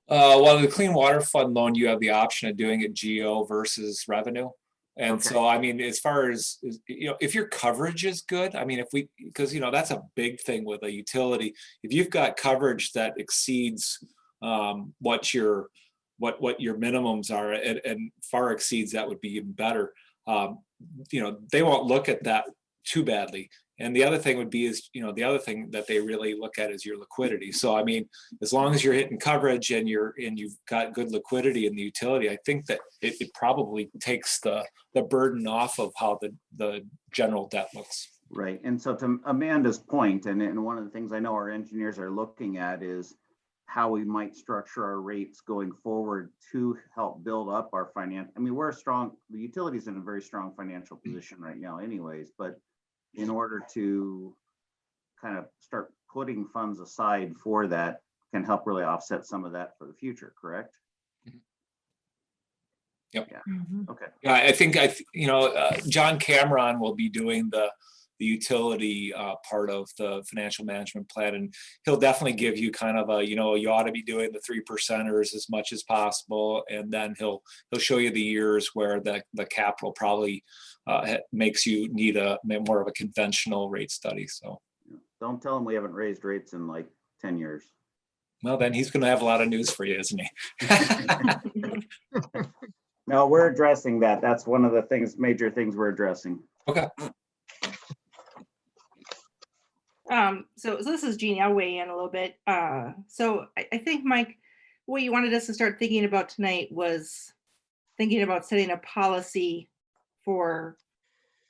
Well, the Clean Water Fund loan, you have the option of doing it GO versus revenue. And so, I mean, as far as, if your coverage is good, I mean, because that's a big thing with a utility. If you've got coverage that exceeds what your minimums are and far exceeds, that would be even better. They won't look at that too badly. And the other thing would be the other thing that they really look at is your liquidity. So, I mean, as long as you're hitting coverage and you've got good liquidity in the utility, I think that it probably takes the burden off of how the general debt looks. Right. And so to Amanda's point, and one of the things I know our engineers are looking at is how we might structure our rates going forward to help build up our finance. I mean, the utility's in a very strong financial position right now anyways, but in order to kind of start putting funds aside for that can help really offset some of that for the future, correct? Yep. Yeah. Okay. Yeah, I think John Cameron will be doing the utility part of the financial management plan, and he'll definitely give you kind of a, you ought to be doing the 3%ers as much as possible, and then he'll show you the years where the capital probably makes you need more of a conventional rate study. So don't tell him we haven't raised rates in like 10 years. Well, then he's going to have a lot of news for you, isn't he? No, we're addressing that. That's one of the major things we're addressing. Okay. So this is Jeannie. I'll weigh in a little bit. So I think, Mike, what you wanted us to start thinking about tonight was thinking about setting a policy for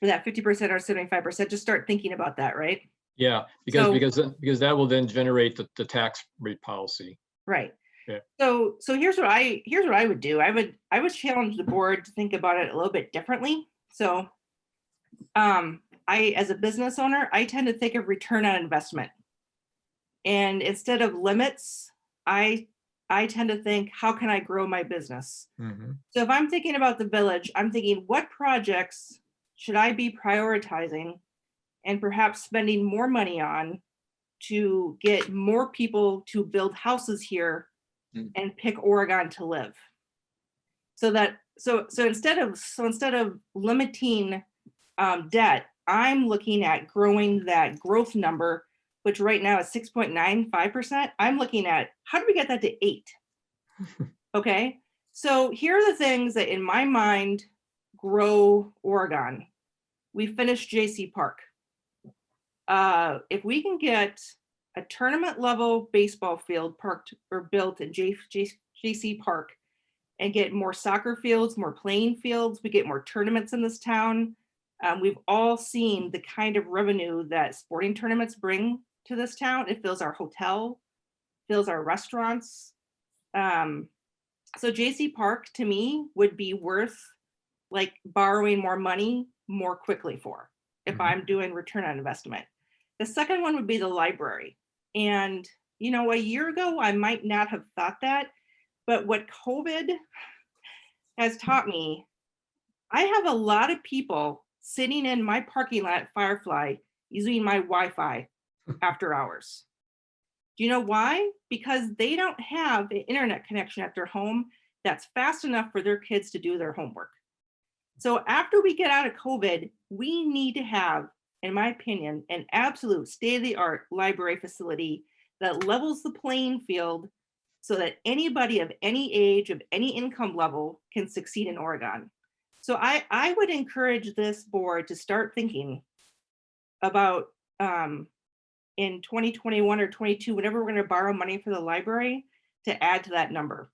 that 50% or 75%. Just start thinking about that, right? Yeah, because that will then generate the tax rate policy. Right. Yeah. So here's what I would do. I would challenge the board to think about it a little bit differently. So I, as a business owner, I tend to think of return on investment. And instead of limits, I tend to think, how can I grow my business? Mm-hmm. So if I'm thinking about the village, I'm thinking, what projects should I be prioritizing and perhaps spending more money on to get more people to build houses here and pick Oregon to live? So instead of limiting debt, I'm looking at growing that growth number, which right now is 6.95%. I'm looking at, how do we get that to 8? Okay, so here are the things that in my mind grow Oregon. We finished JC Park. If we can get a tournament level baseball field parked or built in JC Park and get more soccer fields, more playing fields, we get more tournaments in this town. We've all seen the kind of revenue that sporting tournaments bring to this town. It fills our hotel, fills our restaurants. So JC Park to me would be worth like borrowing more money more quickly for if I'm doing return on investment. The second one would be the library. And, a year ago, I might not have thought that, but what COVID has taught me, I have a lot of people sitting in my parking lot at Firefly using my Wi-Fi after hours. Do you know why? Because they don't have an internet connection at their home that's fast enough for their kids to do their homework. So after we get out of COVID, we need to have, in my opinion, an absolute state-of-the-art library facility that levels the playing field so that anybody of any age, of any income level can succeed in Oregon. So I would encourage this board to start thinking about in 2021 or 22, whenever we're going to borrow money for the library, to add to that number.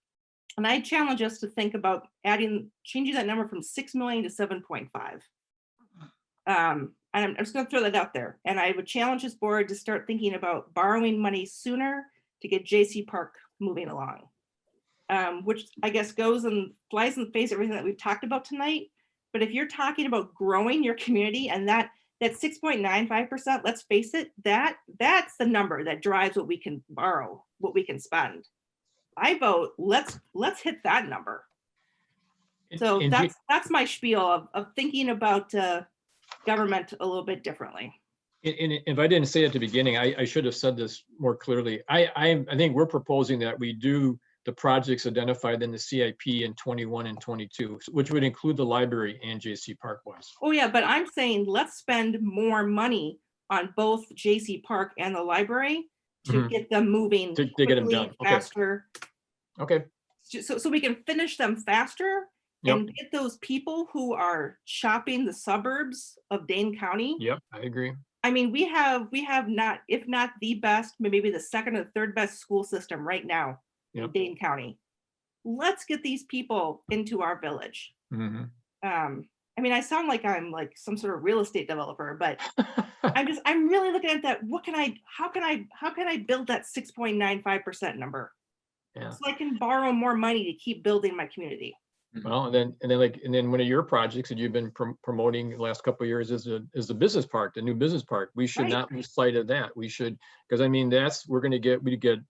And I challenge us to think about changing that number from 6 million to 7.5. And I'm just going to throw that out there. And I would challenge this board to start thinking about borrowing money sooner to get JC Park moving along, which I guess goes and flies in the face of everything that we've talked about tonight. But if you're talking about growing your community and that 6.95%, let's face it, that's the number that drives what we can borrow, what we can spend. I vote, let's hit that number. So that's my spiel of thinking about government a little bit differently. And if I didn't say at the beginning, I should have said this more clearly. I think we're proposing that we do the projects identified in the CIP in 21 and 22, which would include the library and JC Park West. Oh yeah, but I'm saying let's spend more money on both JC Park and the library to get them moving to get them done faster. Okay. So we can finish them faster and get those people who are shopping the suburbs of Dane County. Yep, I agree. I mean, we have not, if not the best, maybe the second or third best school system right now in Dane County. Let's get these people into our village. I mean, I sound like I'm like some sort of real estate developer, but I'm really looking at that. How can I build that 6.95% number? Yeah. So I can borrow more money to keep building my community. Well, and then one of your projects that you've been promoting the last couple of years is the business park, the new business park. We should Right. not lose sight of that. We should, because I mean, we get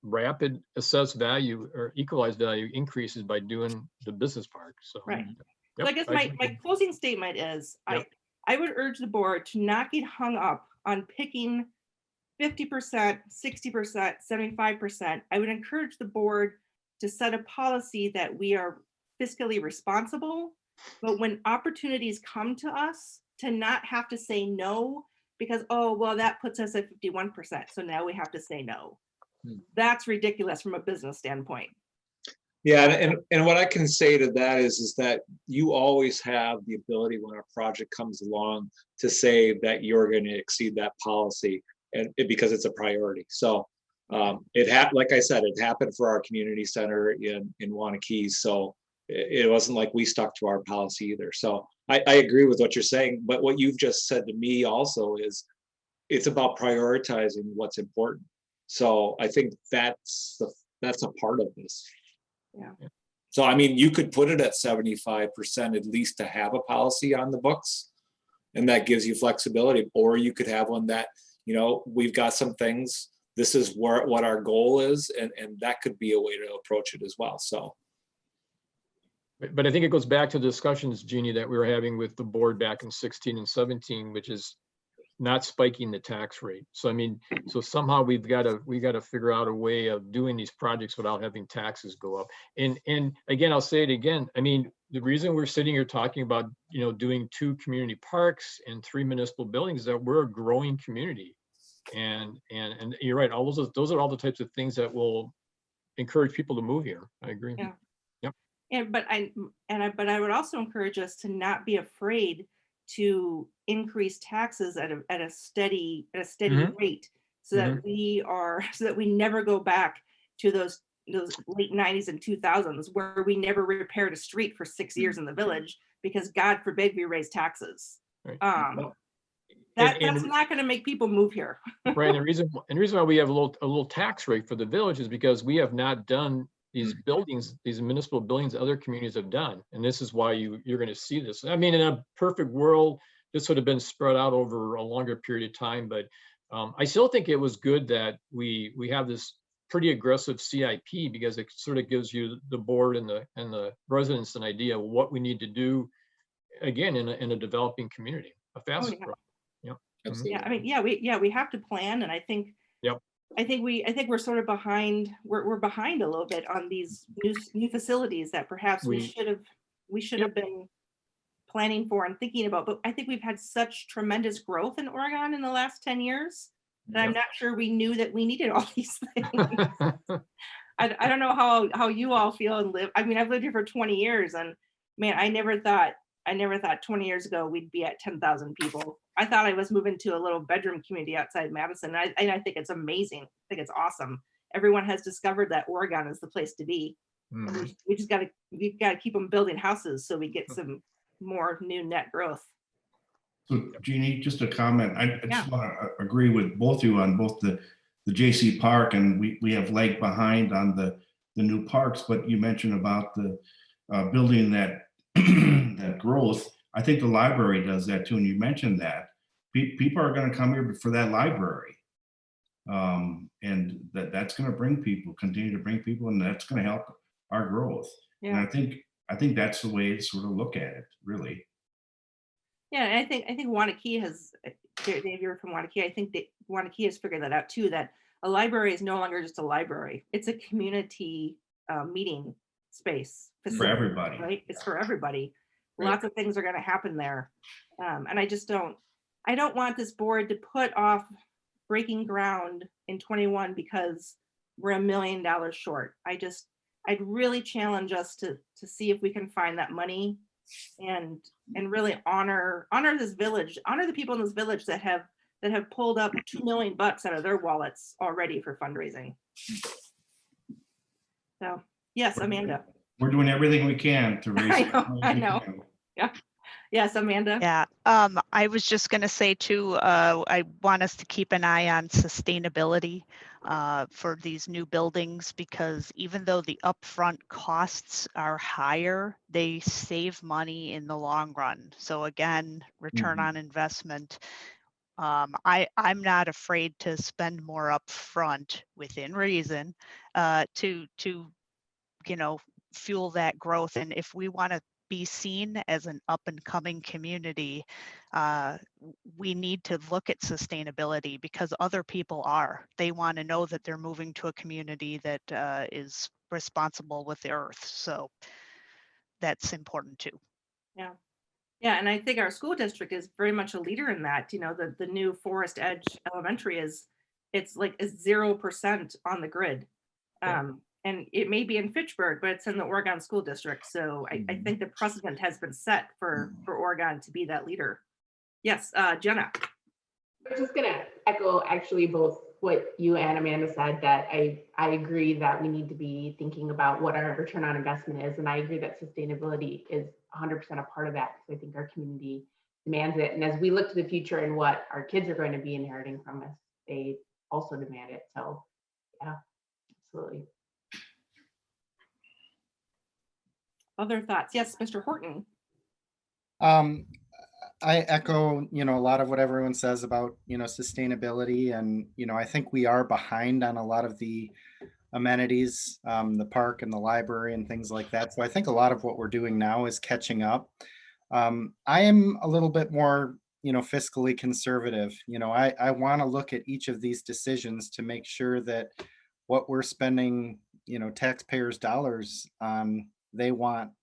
rapid assessed value or equalized value increases by doing the business park. So. Right. Yep, So I guess agree. my closing statement is Yep. I would urge the board to not get hung up on picking 50%, 60%, 75%. I would encourage the board to set a policy that we are fiscally responsible, but when opportunities come to us, to not have to say no because, oh, well, that puts us at 51%. So now we have to say no. That's ridiculous from a business standpoint. Yeah, and what I can say to that is that you always have the ability when a project comes along to say that you're going to exceed that policy because it's a priority. So like I said, it happened for our community center in Wanakee. So it wasn't like we stuck to our policy either. So I agree with what you're saying, but what you've just said to me also is it's about prioritizing what's important. So I think that's a part of this. Yeah. So, I mean, you could put it at 75% at least to have a policy on the books, and that gives you flexibility. Or you could have one that, we've got some things, this is what our goal is, and that could be a way to approach it as well. So. But I think it goes back to the discussions, Jeannie, that we were having with the board back in 16 and 17, which is not spiking the tax rate. So I mean, so somehow we got to figure out a way of doing these projects without having taxes go up. And again, I'll say it again. I mean, the reason we're sitting here talking about doing 2 community parks and 3 municipal buildings is that we're a growing community. And you're right. All those are all the types of things that will encourage people to move here. I agree. Yeah. Yep. But I would also encourage us to not be afraid to increase taxes at a steady rate, so that we never go back to those late 90s and 2000s where we never repaired a street for 6 years in the village because God forbid we raise taxes. Right. That's not going to make people move here. Right. And the reason why we have a little tax rate for the village is because we have not done these buildings, these municipal buildings other communities have done. And this is why you're going to see this. I mean, in a perfect world, this would have been spread out over a longer period of time. But I still think it was good that we have this pretty aggressive CIP, because it sort of gives you the board and the residents an idea of what we need to do, again, in a developing community, a fast growth. Yep. Absolutely. Yeah, I mean, we have to plan, and I think. Yep. I think we're sort of behind. We're behind a little bit on these new facilities that perhaps we should have been planning for and thinking about. But I think we've had such tremendous growth in Oregon in the last 10 years that I'm not sure we knew that we needed all these things. I don't know how you all feel and live. I mean, I've lived here for 20 years, and man, I never thought 20 years ago we'd be at 10,000 people. I thought I was moving to a little bedroom community outside Madison. And I think it's amazing. I think it's awesome. Everyone has discovered that Oregon is the place to be. And we just got to keep them building houses so we get some more new net growth. So Jeannie, just a comment. I just want to agree with both of you on both the JC Park, and we have lag behind on the new parks, but you mentioned about the building that that growth. I think the library does that too, and you mentioned that people are going to come here for that library, and that's going to continue to bring people, and that's going to help our growth. Yeah. And I think that's the way to sort of look at it, really. Yeah, and I think Wanakee has, Dave, you're from Wanakee. I think that Wanakee has figured that out too, that a library is no longer just a library. It's a community meeting space For everybody. Right? It's for everybody. Right. Lots of things are going to happen there. And I don't want this board to put off breaking ground in 21 because we're $1 million short. I'd really challenge us to see if we can find that money and really honor this village, honor the people in this village that have pulled up $2 million out of their wallets already for fundraising. So yes, Amanda. We're doing everything we can to raise. I know. Yes, Amanda? Yeah, I was just gonna say too, I want us to keep an eye on sustainability for these new buildings, because even though the upfront costs are higher, they save money in the long run. So again, return on investment. I'm not afraid to spend more upfront within reason to fuel that growth. And if we want to be seen as an up and coming community, we need to look at sustainability, because other people are. They want to know that they're moving to a community that is responsible with the earth. So that's important too. Yeah. Yeah, and I think our school district is very much a leader in that. The new Forest Edge Elementary it's like 0% on the grid. And it may be in Fitchburg, but it's in the Oregon School District. So I think the precedent has been set for Oregon to be that leader. Yes, Jenna. I'm just gonna echo actually both what you and Amanda said, that I agree that we need to be thinking about what our return on investment is. And I agree that sustainability is 100% a part of that, because I think our community demands it. And as we look to the future and what our kids are going to be inheriting from us, they also demand it. So yeah, absolutely. Other thoughts? Yes, Mr. Horton. I echo, a lot of what everyone says about, sustainability, and, I think we are behind on a lot of the amenities, the park and the library and things like that. So I think a lot of what we're doing now is catching up. I am a little bit more, fiscally conservative. I want to look at each of these decisions to make sure that what we're spending, taxpayers' dollars on, they want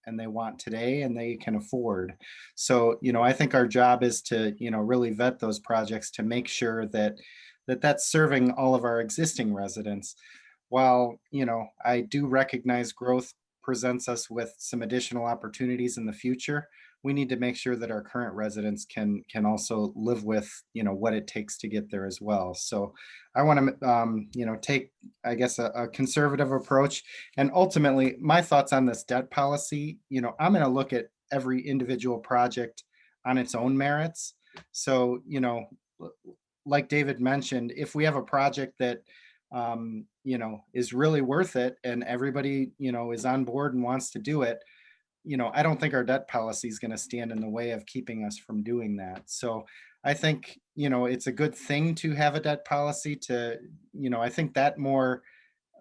today, and they can afford. So, I think our job is to, really vet those projects to make sure that that's serving all of our existing residents. While, I do recognize growth presents us with some additional opportunities in the future, we need to make sure that our current residents can also live with, what it takes to get there as well. So I want to, take, I guess, a conservative approach. And ultimately, my thoughts on this debt policy, I'm going to look at every individual project on its own merits. So, like David mentioned, if we have a project that is really worth it, and everybody, is on board and wants to do it, I don't think our debt policy is going to stand in the way of keeping us from doing that. So I think, it's a good thing to have a debt policy to, I think that more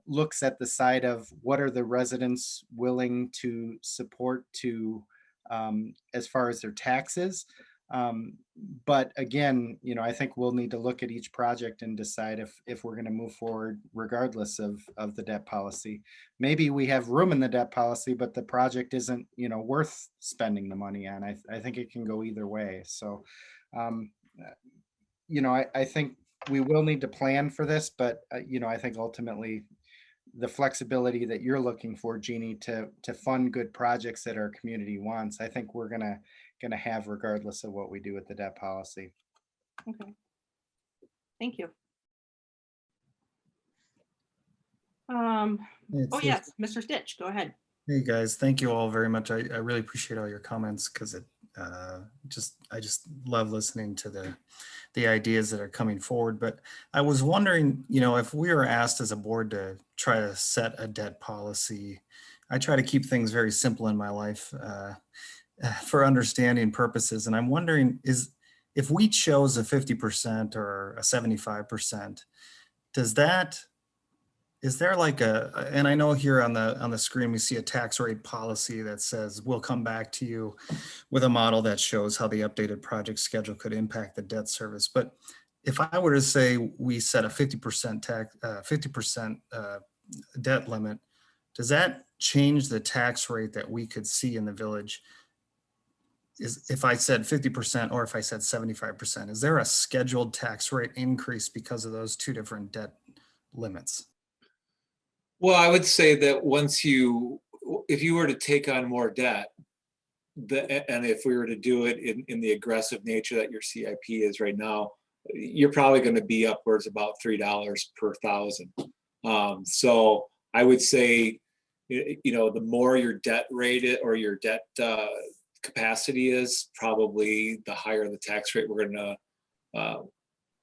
looks at the side of what are the residents willing to support to, as far as their taxes. But again, I think we'll need to look at each project and decide if we're going to move forward regardless of the debt policy. Maybe we have room in the debt policy, but the project isn't, worth spending the money on. I think it can go either way. So, I think we will need to plan for this, but, I think ultimately the flexibility that you're looking for, Jeannie, to fund good projects that our community wants, I think we're gonna have regardless of what we do with the debt policy. Okay. Thank you. Oh yes, Mr. Stitch, go ahead. Hey guys, thank you all very much. I really appreciate all your comments, because it I just love listening to the ideas that are coming forward. But I was wondering, if we were asked as a board to try to set a debt policy, I try to keep things very simple in my life for understanding purposes. And I'm wondering, if we chose a 50% or a 75%, is there like and I know here on the screen we see a tax rate policy that says we'll come back to you with a model that shows how the updated project schedule could impact the debt service. But if I were to say we set a 50% tax, 50% debt limit, does that change the tax rate that we could see in the village? If I said 50% or if I said 75%, is there a scheduled tax rate increase because of those two different debt limits? Well, I would say that if you were to take on more debt, and if we were to do it in the aggressive nature that your CIP is right now, you're probably going to be upwards about $3 per thousand. So I would say, the more your debt rate or your debt capacity is, probably the higher the tax rate we're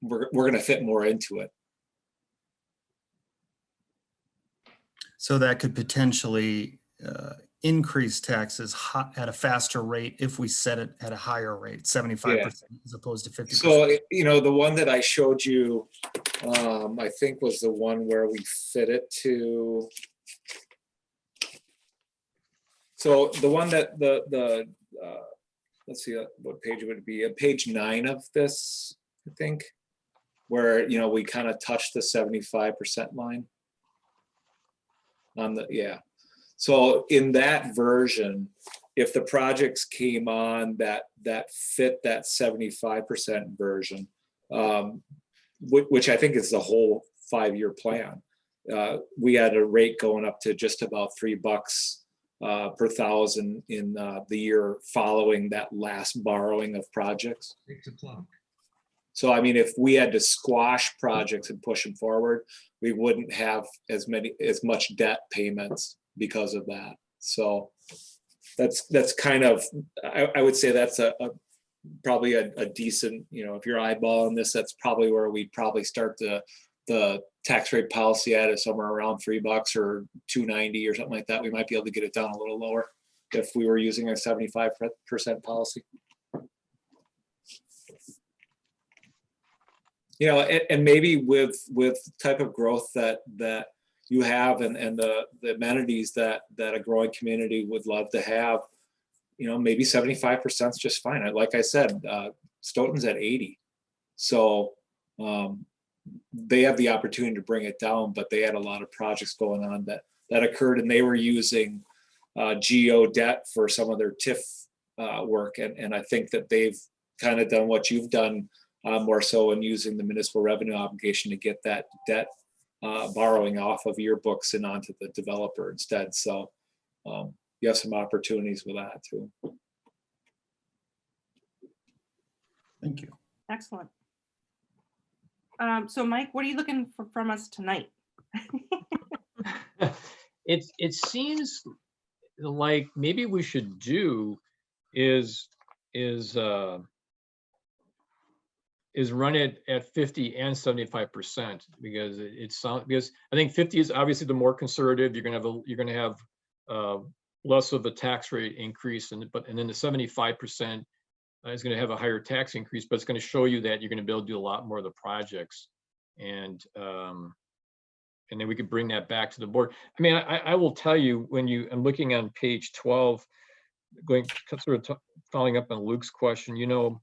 gonna fit more into it. So that could potentially increase taxes at a faster rate if we set it at a higher rate, 75% as opposed to 50%. So, you know, the one that I showed you, I think was the one where we fit it to. So the one that let's see what page would it be? Page 9 of this, I think, where, you know, we kind of touched the 75% line on the, So in that version, if the projects came on that fit that 75% version, which I think is the whole 5-year plan, we had a rate going up to just about $3 per thousand in the year following that last borrowing of projects. 6 o'clock. So, I mean, if we had to squash projects and push them forward, we wouldn't have as much debt payments because of that. So that's kind of, I would say that's probably a decent, you know, if you're eyeballing this, that's probably where we'd probably start the tax rate policy at, is somewhere around $3 or $2.90 or something like that. We might be able to get it down a little lower if we were using a 75% policy. You know, and maybe with type of growth that you have and the amenities that a growing community would love to have, you know, maybe 75% is just fine. Like I said, Stoughton's at 80. So they have the opportunity to bring it down, but they had a lot of projects going on that occurred, and they were using GO debt for some of their TIF work. And I think that they've kind of done what you've done, more so in using the municipal revenue obligation to get that debt borrowing off of your books and onto the developer instead. So you have some opportunities with that too. Thank you. Excellent. So Mike, what are you looking for from us tonight? It seems like maybe we should do is run it at 50 and 75%, because because I think 50 is obviously the more conservative. You're gonna have less of a tax rate increase, and then the 75% is going to have a higher tax increase, but it's going to show you that you're going to be able to do a lot more of the projects, and then we could bring that back to the board. I mean, I will tell you, I'm looking on page 12, following up on Luke's question, in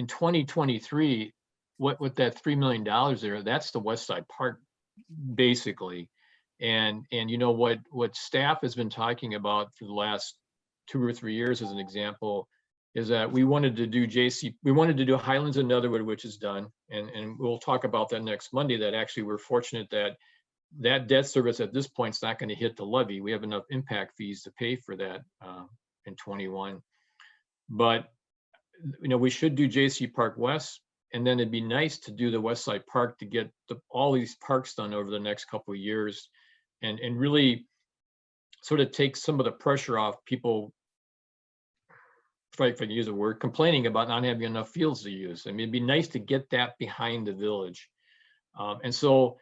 2023, what that $3 million there, that's the West Side Park, basically. And what staff has been talking about for the last 2 or 3 years, as an example, is that we wanted to do Highlands and Netherwood, which is done. And we'll talk about that next Monday, that actually we're fortunate that debt service at this point is not going to hit the levy. We have enough impact fees to pay for that in 21. But, we should do JC Park West, and then it'd be nice to do the West Side Park to get all these parks done over the next couple of years, and really sort of take some of the pressure off people, if I can use a word, complaining about not having enough fields to use. I mean, it'd be nice to get that behind the village. And so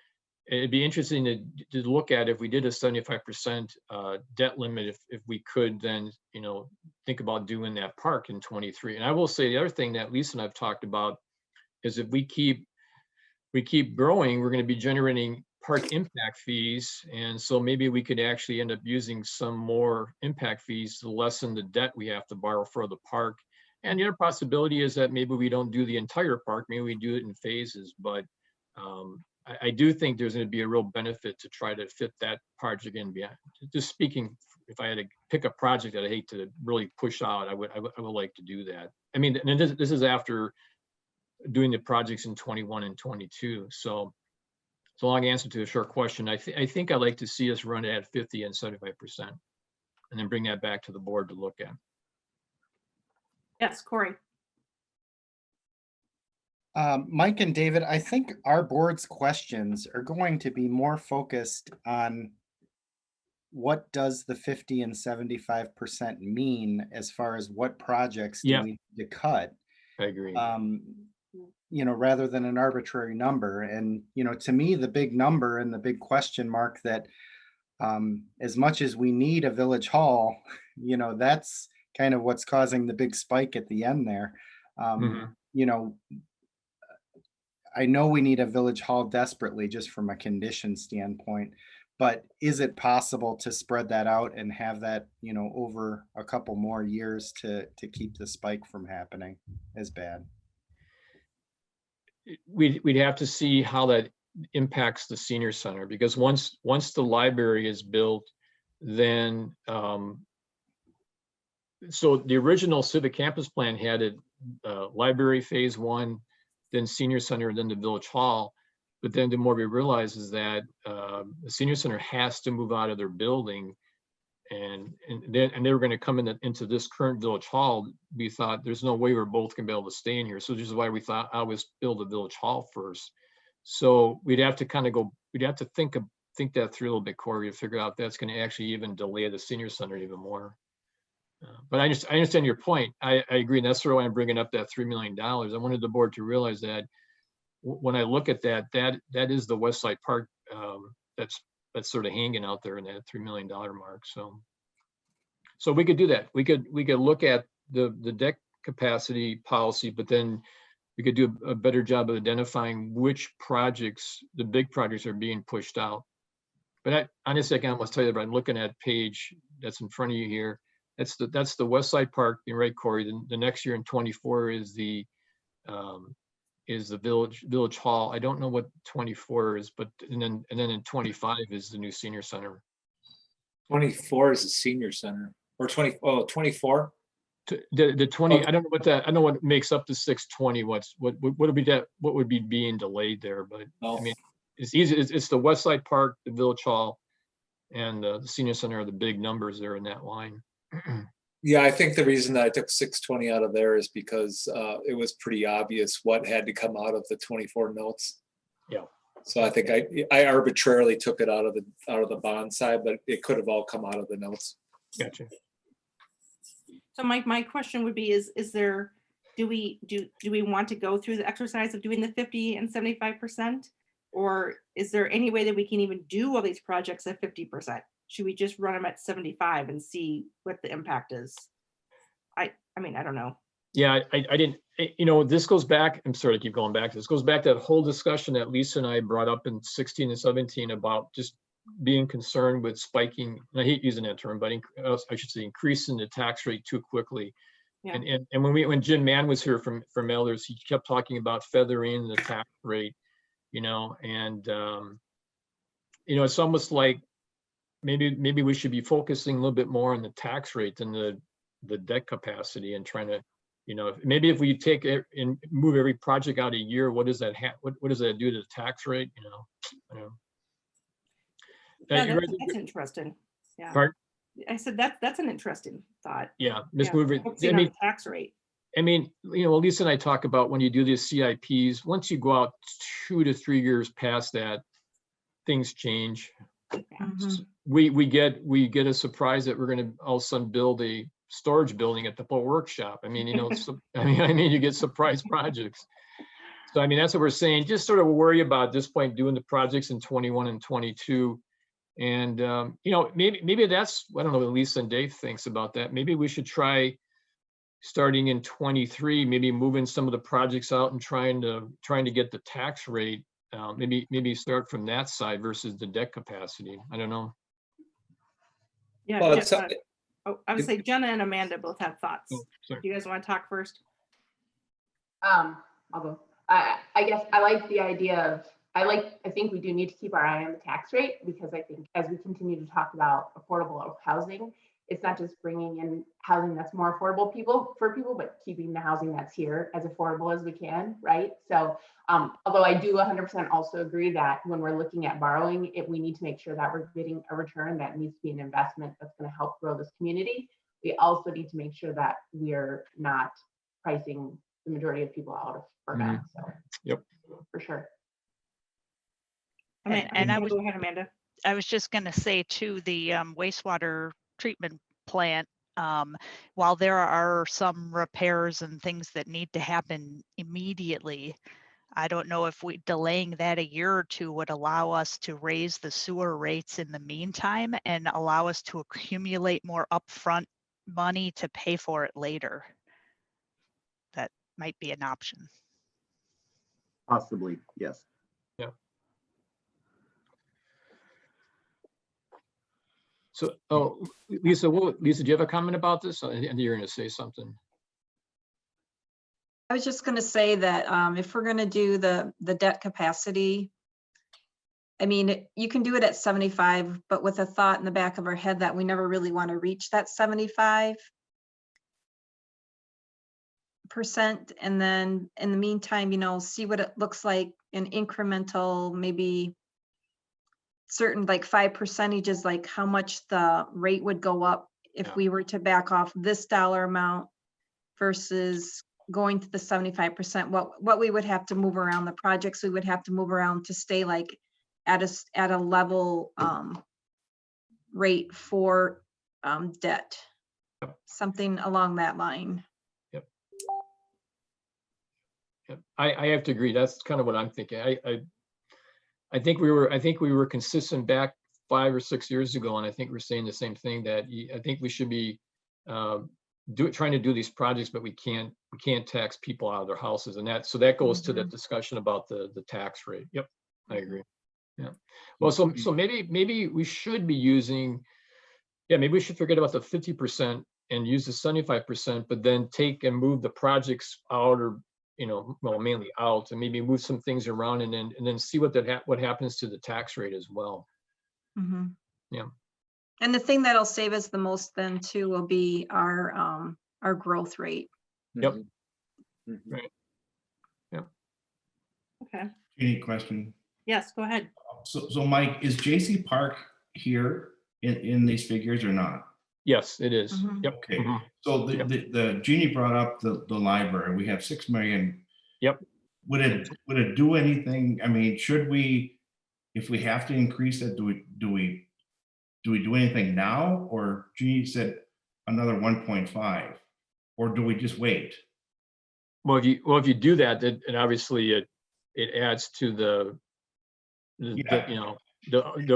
it'd be interesting to look at, if we did a 75% debt limit, if we could then, think about doing that park in 23. And I will say the other thing that Lisa and I've talked about is, if we keep growing, we're going to be generating park impact fees. And so maybe we could actually end up using some more impact fees to lessen the debt we have to borrow for the park. And the other possibility is that maybe we don't do the entire park, maybe we do it in phases. But I do think there's going to be a real benefit to try to fit that project in. Just speaking, if I had to pick a project that I hate to really push out, I would like to do that. I mean, and this is after doing the projects in 21 and 22. So it's a long answer to a short question. I think I'd like to see us run it at 50 and 75%, and then bring that back to the board to look at. Yes, Corey. Mike and David, I think our board's questions are going to be more focused on what does the 50 and 75% mean as far as what projects do Yeah. we need to cut? I agree. You know, rather than an arbitrary number. And, you know, to me, the big number and the big question mark that as much as we need a village hall, you know, that's kind of what's causing the big spike at the end there. You know, I know we need a village hall desperately just from a condition standpoint, but is it possible to spread that out and have that, you know, over a couple more years to keep the spike from happening as bad? We'd have to see how that impacts the senior center, because once the library is built, then so the original civic campus plan had it library phase 1, then senior center, then the village hall. But then the more we realize is that the senior center has to move out of their building, and they were going to come into this current village hall. We thought there's no way we're both going to be able to stay in here. So this is why we thought I was build a village hall first. So we'd have to kind of go, we'd have to think that through a little bit, Corey, to figure out if that's going to actually even delay the senior center even more. But I understand your point. I agree. And that's why I'm bringing up that $3 million. I wanted the board to realize that when I look at that is the Westside Park that's sort of hanging out there in that $3 million mark. So we could do that. We could look at the deck capacity policy, but then we could do a better job of identifying which projects, the big projects, are being pushed out. But honestly, I must tell you that I'm looking at page that's in front of you here. That's the Westside Park. You're right, Corey. The next year in 24 is the village hall. I don't know what 24 is, but and then in 25 is the new senior center. 24 is the senior center, or 24. The 20. Okay. I don't know what that. I don't know what makes up the 620. What would be that? What would be being delayed there? But I mean, it's easy. It's the Westside Park, the village hall, and the senior center are the big numbers there in that line. Yeah, I think the reason that I took 620 out of there is because it was pretty obvious what had to come out of the 24 notes. Yeah. So I think I arbitrarily took it out of the bond side, but it could have all come out of the notes. Gotcha. So my question would be, is there, do we want to go through the exercise of doing the 50 and 75%? Or is there any way that we can even do all these projects at 50%? Should we just run them at 75 and see what the impact is? I mean, I don't know. Yeah, I didn't, you know, this goes back, I'm sorry to keep going back. This goes back to that whole discussion that Lisa and I brought up in 16 and 17 about just being concerned with spiking, and I hate using that term, but I should say increasing the tax rate too quickly. Yeah. And when Jim Mann was here from Elders, he kept talking about feathering the tax rate, you know, and you know, it's almost like maybe we should be focusing a little bit more on the tax rate than the debt capacity, and trying to, you know, maybe if we take it and move every project out a year, what does that what does that do to the tax rate? You know. Yeah, that's interesting. Yeah. Pardon? I said that's an interesting thought. Yeah, Ms. Mover. I mean, tax rate. I mean, you know, Lisa and I talk about when you do these CIPs, once you go out 2 to 3 years past that, things change. Mm-hmm. We get a surprise that we're going to all of a sudden build a storage building at the Depot Workshop. I mean, you know, I mean, you get surprise projects. So, I mean, that's what we're saying. Just sort of worry about at this point doing the projects in 21 and 22. And, you know, maybe that's, I don't know what Lisa and Dave thinks about that. Maybe we should try starting in 23, maybe moving some of the projects out and trying to get the tax rate. Maybe start from that side versus the debt capacity. I don't know. Yeah. Well, I would say Jenna and Amanda both have thoughts. Oh, do you guys want to talk first? I'll go. I guess I like the idea of, I think we do need to keep our eye on the tax rate, because I think as we continue to talk about affordable housing, it's not just bringing in housing that's more affordable for people, but keeping the housing that's here as affordable as we can, right? So although I do 100% also agree that when we're looking at borrowing, we need to make sure that we're getting a return that needs to be an investment that's going to help grow this community. We also need to make sure that we're not pricing the majority of people out of Bergen. Mm-hmm. So yep, for sure. And I would go ahead, Amanda. I was just going to say too, the wastewater treatment plant, while there are some repairs and things that need to happen immediately, I don't know if delaying that a year or two would allow us to raise the sewer rates in the meantime and allow us to accumulate more upfront money to pay for it later. That might be an option. Possibly, yes. Yeah. So, oh, Lisa, Lisa, do you have a comment about this? And you're going to say something. I was just gonna say that if we're gonna do the debt capacity, I mean, you can do it at 75, but with a thought in the back of our head that we never really want to reach that 75%. And then in the meantime, you know, see what it looks like in incremental, maybe certain like 5% is like how much the rate would go up if we were to back off this dollar amount versus going to the 75%, what we would have to move around, the projects we would have to move around to stay like at a level rate for debt. Something along that line. Yep. I have to agree. That's kind of what I'm thinking. I think we were consistent back 5 or 6 years ago, and I think we're saying the same thing, that I think we should be trying to do these projects, but we can't tax people out of their houses, and that goes to that discussion about the tax rate. Yep, I agree. Yeah. Well, so maybe we should be using, maybe we should forget about the 50% and use the 75%, but then take and move the projects out, or well, mainly out, and maybe move some things around, and then see what happens to the tax rate as well. Mm-hmm. Yeah. And the thing that'll save us the most then too will be our growth rate. Yep. Right. Yep. Okay. Any question? Yes, go ahead. So Mike, is JC Park here in these figures or not? Yes, it is. Yep. Okay. So the Jeannie brought up the library. We have 6 million. Yep. Would it do anything? I mean, should we, if we have to increase it, do we do anything now? Or Jeannie said another 1.5, or do we just wait? Well, if you do that, then obviously it adds to the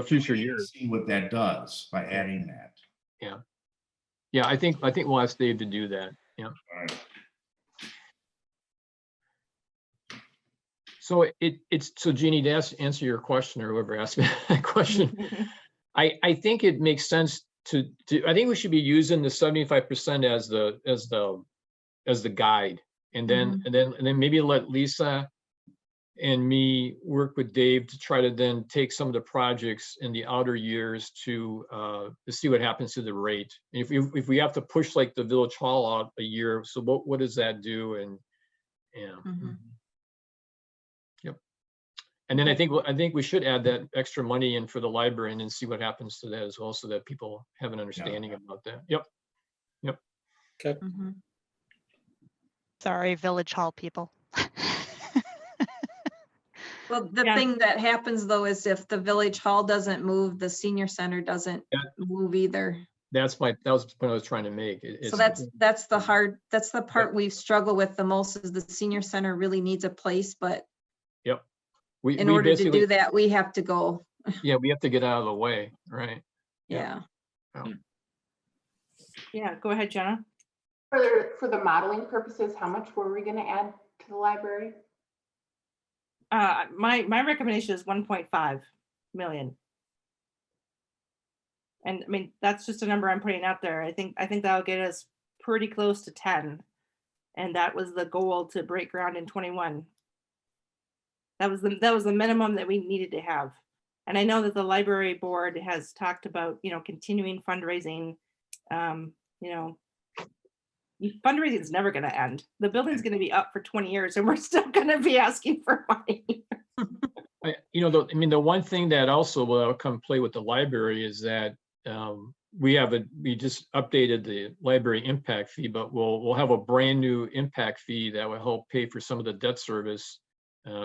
future years. See what that does by adding that. Yeah. Yeah, I think we'll ask Dave to do that. Yeah. All right. So so Jeannie, to answer your question, or whoever asked me that question, I think it makes sense to I think we should be using the 75% as the guide, and then maybe let Lisa and me work with Dave to try to then take some of the projects in the outer years to see what happens to the rate. If we have to push like the Village Hall out a year, so what does that do? And yep. And then I think we should add that extra money in for the library, and then see what happens to that as well, so that people have an understanding about that. Yep. Yep. Okay. Sorry, Village Hall people. Well, the thing that happens though is if the Village Hall doesn't move, the senior center doesn't move either. That was the point I was trying to make. So that's the part we struggle with the most, is the senior center really needs a place, but in order to do that, we have to go. Yeah, we have to get out of the way, right? Yeah. Yeah, go ahead, Jenna. For the modeling purposes, how much were we going to add to the library? My recommendation is 1.5 million. And I mean, that's just a number I'm putting out there. I think that'll get us pretty close to 10. And that was the goal, to break ground in 21. That was the minimum that we needed to have. And I know that the library board has talked about, continuing fundraising. Fundraising is never going to end. The building's going to be up for 20 years, and we're still going to be asking for money. The one thing that also will come play with the library is that we just updated the library impact fee, but we'll have a brand new impact fee that will help pay for some of the debt service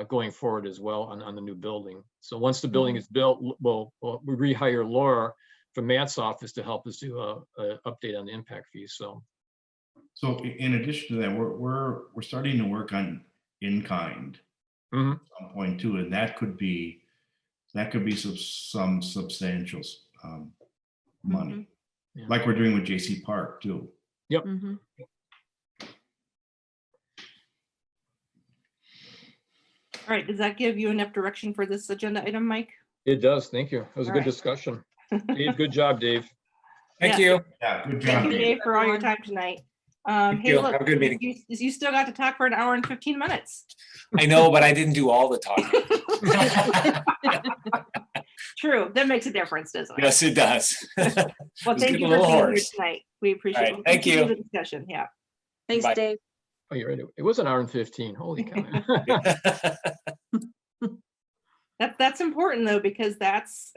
going forward as well on the new building. So once the building is built, we rehire Laura from Matt's office to help us do a update on the impact fees. So in addition to that, we're starting to work on in-kind at some point too, and that could be some substantial money, like we're doing with JC Park too. Yep. All right, does that give you enough direction for this agenda item, Mike? It does. Thank you. It was a All good right. discussion. Dave, good job, Dave. Thank you. Yeah, good job. Thank you, Dave, for all your time tonight. Hey, you. look, Have a good meeting. you still got to talk for an hour and 15 minutes. I know, but I didn't do all the talking. True, that makes a difference, doesn't it? Yes, it does. Well, thank you for being here tonight. We appreciate All right, it. thank you. The discussion, yeah. Thanks, Bye. Dave. Oh, you're right. It was an hour and 15. Holy cow. That's important though, because that's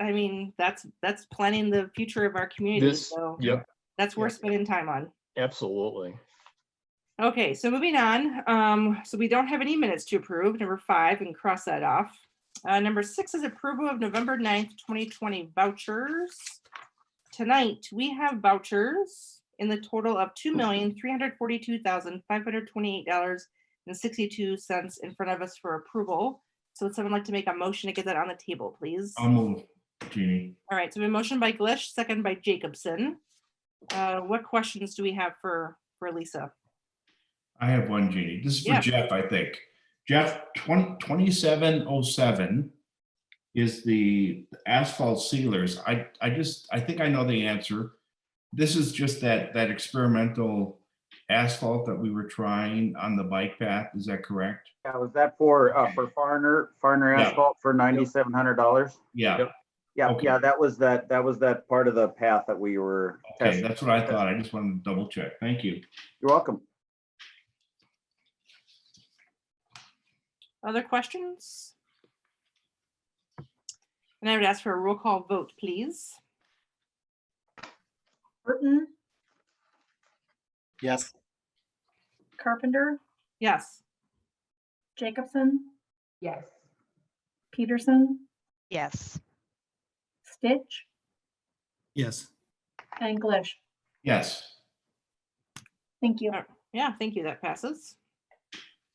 planning the future of our community. So Yep. that's worth spending time on. Absolutely. Okay, so moving on. So we don't have any minutes to approve. Number 5, and cross that off. Number 6 is approval of November 9th, 2020 vouchers. Tonight, we have vouchers in the total of $2,342,528.62 in front of us for approval. So would someone like to make a motion to get that on the table, please? I'll move, Jeannie. All right, so we have a motion by Glish, second by Jacobson. What questions do we have for Lisa? I have one, Jeannie. This is for Yeah. Jeff, I think. Jeff, 2707 is the asphalt sealers. I think I know the answer. This is just that experimental asphalt that we were trying on the bike path. Is that correct? Yeah, was that for Farner Yeah. asphalt for $9,700? Yeah. Yep. Yeah, Okay. yeah, that was that part of the path that we were Okay, testing. that's what I thought. I just wanted to double check. Thank you. You're welcome. Other questions? And I would ask for a roll call vote, please. Burton, Yes. Carpenter, Yes. Jacobson, Yes. Peterson, Yes. Stitch, Yes. and Glish. Yes. Thank you. Yeah, thank you. That passes.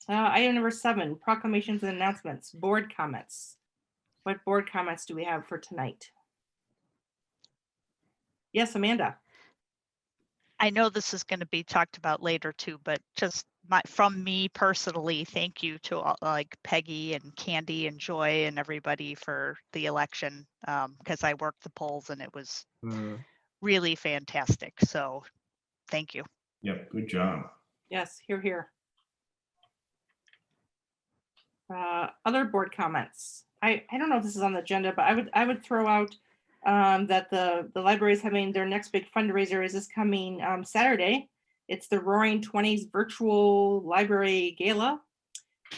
Item number 7, proclamations and announcements, board comments. What board comments do we have for tonight? Yes, Amanda. I know this is going to be talked about later too, but just from me personally, thank you to all, like Peggy and Candy and Joy and everybody for the election, because I worked the polls and it was really fantastic. So thank you. Yep. Good job. Yes, here. Other board comments. I don't know if this is on the agenda, but I would throw out that the library is having their next big fundraiser is this coming Saturday. It's the Roaring 20s virtual library gala,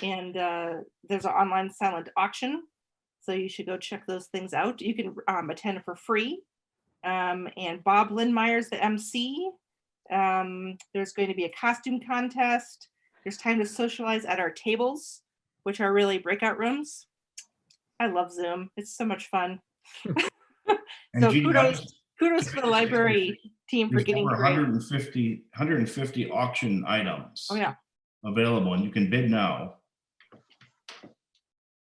and there's an online silent auction, so you should go check those things out. You can attend for free, and Bob Lindmeier's the MC. There's going to be a costume contest. There's time to socialize at our tables, which are really breakout rooms. I love Zoom. It's so much fun. So Jeannie, kudos to the library team for getting over great. 150 auction items. Oh yeah. Available, and you can bid now.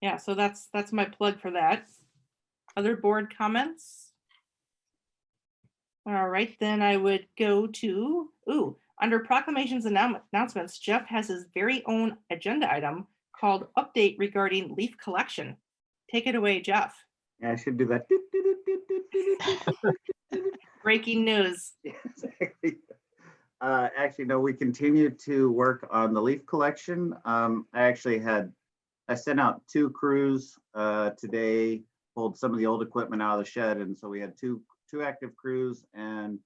Yeah, so that's my plug for that. Other board comments? All right, then I would go to, under proclamations and announcements, Jeff has his very own agenda item called update regarding leaf collection. Take it away, Jeff. Yeah, I should do that. Breaking news. Actually, no, we continue to work on the leaf collection. I sent out 2 crews today, pulled some of the old equipment out of the shed, and so we had two active crews and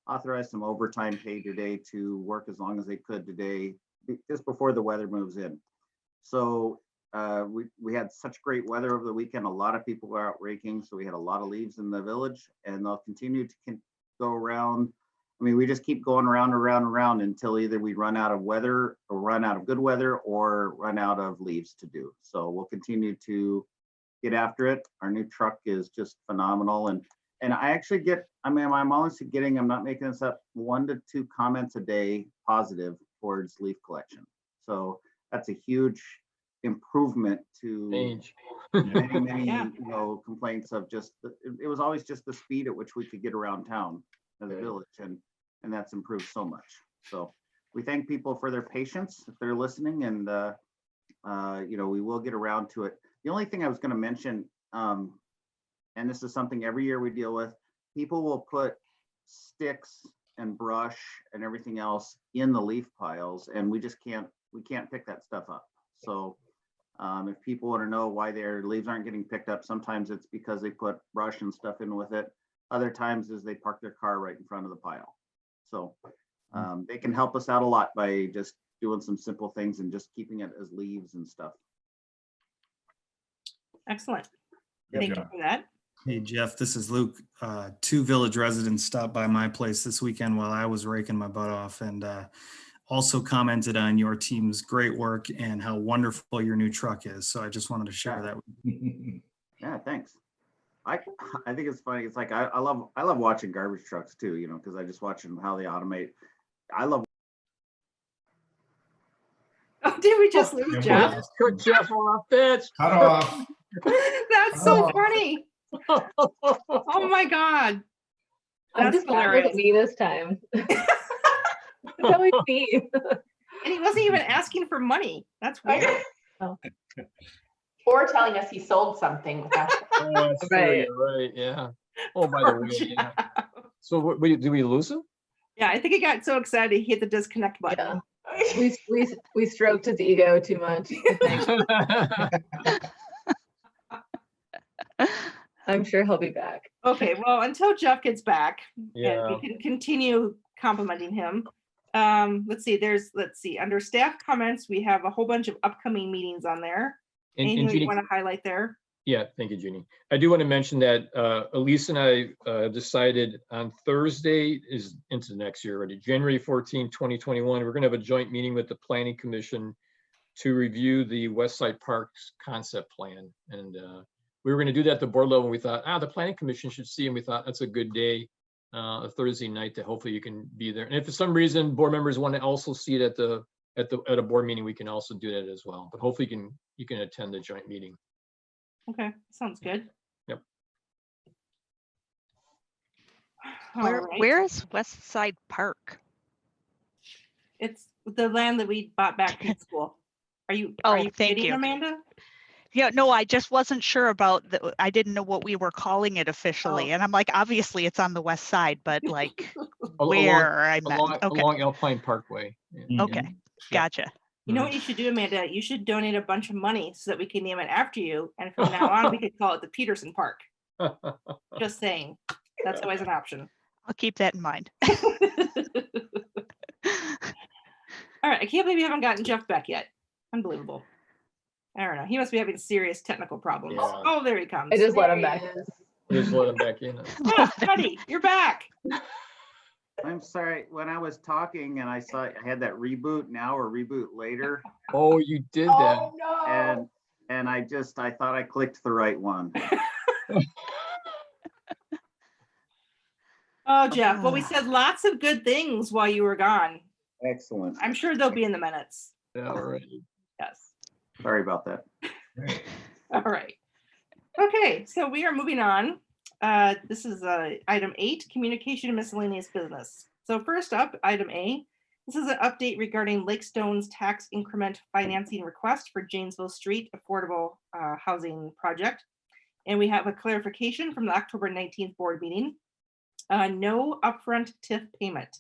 authorized some overtime pay today to work as long as they could today, just before the weather moves in. So we had such great weather over the weekend. A lot of people were out raking, so we had a lot of leaves in the village, and they'll continue to go around I mean, we just keep going around and around and around until either we run out of weather or run out of good weather or run out of leaves to do. So we'll continue to get after it. Our new truck is just phenomenal. And I actually get, I mean, I'm honestly getting, I'm not making this up, 1 to 2 comments a day positive towards leaf collection. So that's a huge improvement to Change. many, Yeah. you know, complaints of just, it was always just the speed at which we could get around town as a village, and that's improved so much. So we thank people for their patience if they're listening, and you know, we will get around to it. The only thing I was going to mention, and this is something every year we deal with, people will put sticks and brush and everything else in the leaf piles, and we can't pick that stuff up. So if people want to know why their leaves aren't getting picked up, sometimes it's because they put brush and stuff in with it. Other times is they park their car right in front of the pile. So they can help us out a lot by just doing some simple things and just keeping it as leaves and stuff. Excellent. Good Thank you job. for that. Hey, Jeff, this is Luke. 2 village residents stopped by my place this weekend while I was raking my butt off, and also commented on your team's great work and how wonderful your new truck is. So I just wanted to share that with you. Yeah, thanks. I think it's funny. It's like I love watching garbage trucks too, you know, because I just watch them how they automate. I love. Oh, did we just lose Jeff? Cut Jeff off, bitch. Cut off. That's so funny. Oh my God. I'm That's just not with hilarious. me this time. That's always me. And he wasn't even asking for money. That's weird. Or telling us he sold something without. Oh, that's true, Right. you're right, yeah. Oh, by the way, yeah. So what, do we lose him? Yeah, I think he got so excited he hit the disconnect button. Yeah. We stroked his ego too much, I think. I'm sure he'll be back. Okay, well, until Jeff gets back, and Yeah. we can continue complimenting him. Let's see, under staff comments, we have a whole bunch of upcoming meetings on there. Anything that you Jeannie, want to highlight there? yeah, thank you, Jeannie. I do want to mention that Elise and I decided on Thursday is into next year already, January 14, 2021, we're going to have a joint meeting with the Planning Commission to review the West Side Parks concept plan. And we were going to do that at the board level. And we thought, the Planning Commission should see, and we thought that's a good day, a Thursday night, to hopefully you can be there. And if for some reason board members want to also see it at a board meeting, we can also do that as well. But hopefully you can attend the joint meeting. Okay, sounds good. Yep. All right. Where is West Side Park? It's the land that we bought back from school. Are you Thank kidding, you. Amanda? Yeah, no, I just wasn't sure about I didn't know what we were calling it officially. Oh. And I'm like, obviously it's on the west side, but like Along- where I meant. Okay, Along Alpine Parkway. Yeah. okay, Yeah. gotcha. You know what you should do, Amanda? You should donate a bunch of money so that we can name it after you. And from now on, we could call it the Peterson Park. Just saying. That's always an option. I'll keep that in mind. All right. I can't believe you haven't gotten Jeff back yet. Unbelievable. I don't know. He must be having serious technical problems. Yeah. Oh, there he comes. I just let him There back he in. is. Just let him back in. Yeah, buddy, you're back. I'm sorry, when I was talking and I saw I had that reboot now or reboot later, Oh, you did that. Oh, no. and I thought I clicked the right one. Oh, Jeff. Well, we said lots of good things while you were gone. Excellent. I'm sure they'll be in the minutes. Yeah, all right. Yes. Sorry about that. All right. Okay, so we are moving on. This is item 8, communication and miscellaneous business. So first up, item A, this is an update regarding Lake Stone's tax increment financing request for Janesville Street Affordable Housing Project. And we have a clarification from the October 19th board meeting. No upfront TIF payment.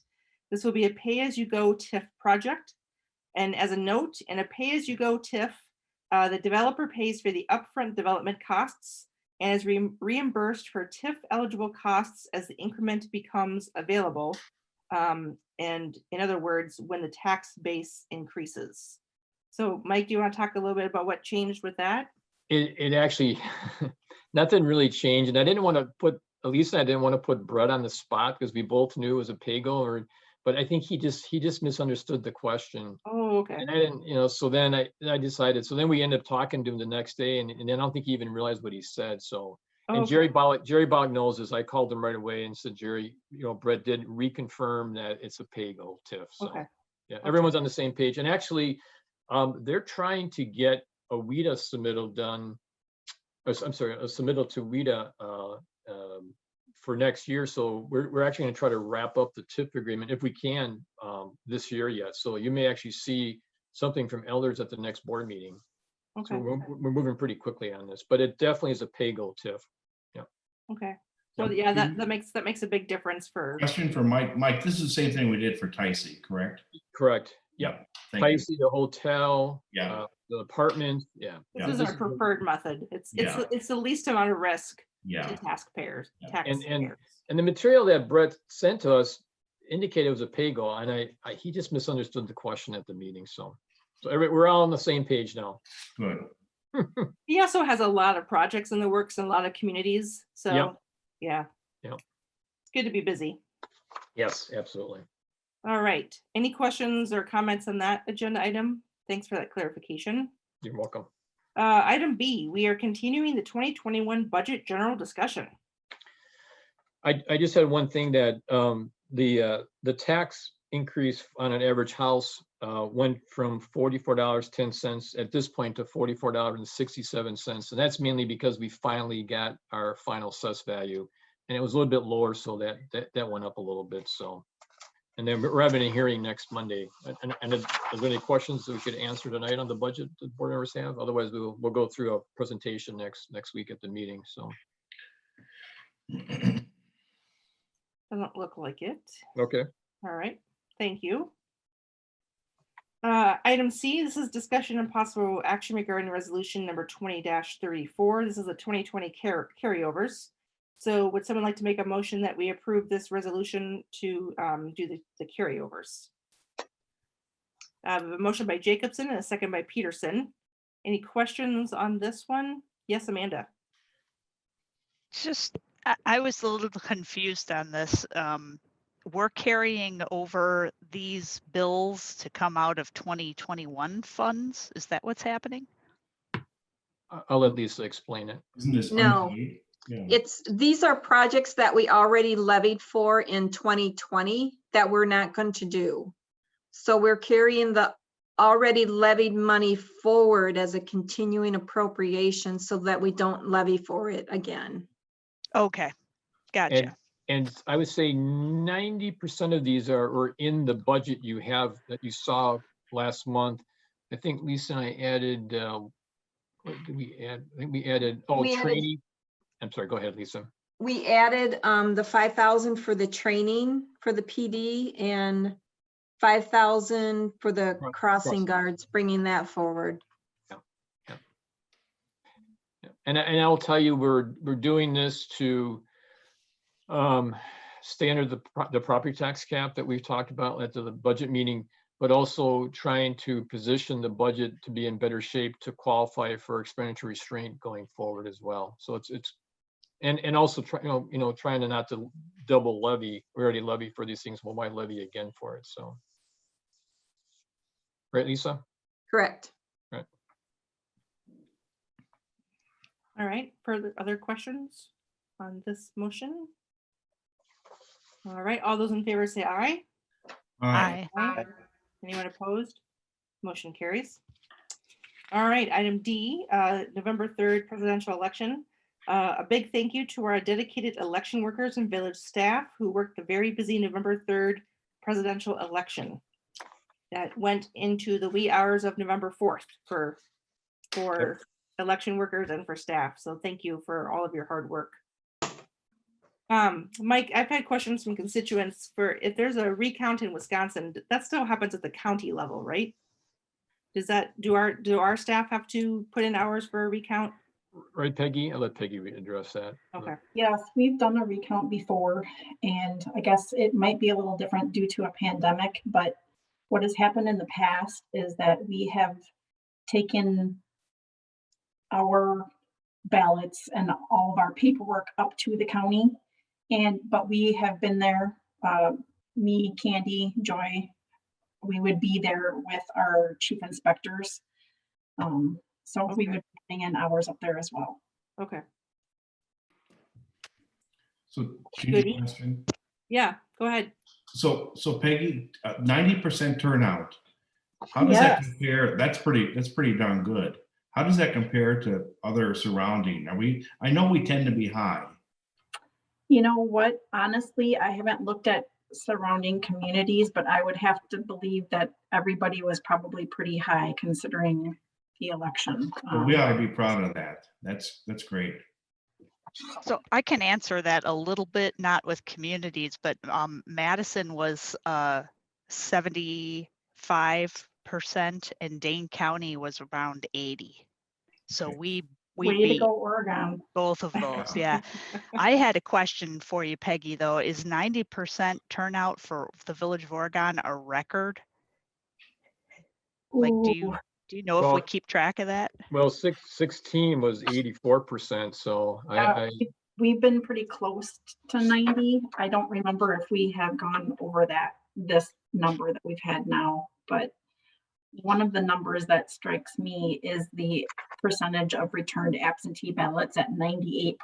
This will be a pay-as-you-go TIF project. And as a note, in a pay-as-you-go TIF, the developer pays for the upfront development costs and is reimbursed for TIF eligible costs as the increment becomes available. And in other words, when the tax base increases. So Mike, do you want to talk a little bit about what changed with that? It actually, nothing really changed. And I didn't want to put Elisa, I didn't want to put Brett on the spot because we both knew it was a pay-go, but I think he just misunderstood the question. Oh, okay. And I didn't, so then I decided, so then we ended up talking to him the next day, and then I don't think he even realized what he said, so. And Okay. Jerry Bollock knows this. I called him right away and said, Jerry, Brett did reconfirm that it's a pay-go TIF, so. Okay. Yeah, everyone's on the same page, and actually, they're trying to get a WIDA submittal done, I'm sorry, a submittal to WIDA for next year. So we're actually going to try to wrap up the TIF agreement if we can this year yet. So you may actually see something from elders at the next board meeting. Okay. So we're moving pretty quickly on this, but it definitely is a pay-go TIF. Yeah. Okay. So yeah, that makes a big difference for. Question for Mike. Mike, this is the same thing we did for Ticey, correct? Correct. Yep. Thank you. Ticey, the hotel, Yeah. the apartment. Yeah. This is our preferred method. It's the least amount of risk to taxpayers. And the material that Brett sent to us indicated it was a pay-go, and he just misunderstood the question at the meeting. So we're all on the same page now. Good. He also has a lot of projects in the works in a lot of communities. So yeah. It's good to be busy. Yes, absolutely. All right. Any questions or comments on that agenda item? Thanks for that clarification. You're welcome. Item B, we are continuing the 2021 budget general discussion. I just had one thing that the tax increase on an average house went from $44.10 at this point to $44.67. And that's mainly because we finally got our final assessed value, and it was a little bit lower, so that went up a little bit. So, and then we're having a hearing next Monday. And is there any questions that we could answer tonight on the budget that board members have? Otherwise, we'll go through a presentation next week at the meeting. So. Doesn't look like it. Okay. All right. Thank you. Item C, this is discussion and possible action regarding resolution number 20-34. This is a 2020 carryovers. So would someone like to make a motion that we approve this resolution to do the carryovers? A motion by Jacobson and a second by Peterson. Any questions on this one? Yes, Amanda. Just, I was a little confused on this. We're carrying over these bills to come out of 2021 funds. Is that what's happening? I'll let Lisa explain it. Isn't this No. unpaid? Yeah. These are projects that we already levied for in 2020 that we're not going to do. So we're carrying the already levied money forward as a continuing appropriation so that we don't levy for it again. Okay, gotcha. And I would say 90% of these are in the budget you have that you saw last month. I think Lisa and I added, what did we add? I think we added, training. I'm sorry, go ahead, Lisa. We added the 5,000 for the training for the PD and 5,000 for the crossing guards, bringing that forward. Yeah. And I'll tell you, we're doing this to stay under the property tax cap that we've talked about at the budget meeting, but also trying to position the budget to be in better shape to qualify for expenditure restraint going forward as well. So it's and also trying to not to double levy. We already levy for these things. Well, why levy again for it? So, right, Lisa? Correct. Right. All right. Further other questions on this motion? All right. All those in favor say aye. Aye. Aye. Anyone opposed? Motion carries. All right. Item D, November 3rd presidential election. A big thank you to our dedicated election workers and village staff who worked the very busy November 3rd presidential election that went into the wee hours of November 4th for election workers and for staff. So thank you for all of your hard work. Mike, I've had questions from constituents for if there's a recount in Wisconsin, that still happens at the county level, right? Do our staff have to put in hours for a recount? Right, Peggy? I'll let Peggy address that. Okay. Yes, we've done a recount before, and I guess it might be a little different due to a pandemic, but what has happened in the past is that we have taken our ballots and all of our paperwork up to the county, But we have been there, me, Candy, Joy, we would be there with our chief inspectors. So we Okay. would be putting in hours up there as well. Okay. So, Goody. Jeannie, question? Yeah, go ahead. So Peggy, 90% turnout. How does that Yes. compare? That's pretty darn good. How does that compare to other surrounding? I know we tend to be high. You know what? Honestly, I haven't looked at surrounding communities, but I would have to believe that everybody was probably pretty high considering the election. But we ought to be proud of that. That's great. So I can answer that a little bit, not with communities, but Madison was 75% and Dane County was around 80. So we Way to beat go, Oregon. both of those. Yeah. I had a question for you, Peggy, though. Is 90% turnout for the Village of Oregon a record? Like, do you know if we Well, keep track of that? Well, 16 was 84%, so We've been pretty close to 90. I don't remember if we have gone over this number that we've had now, but one of the numbers that strikes me is the percentage of returned absentee ballots at 98%.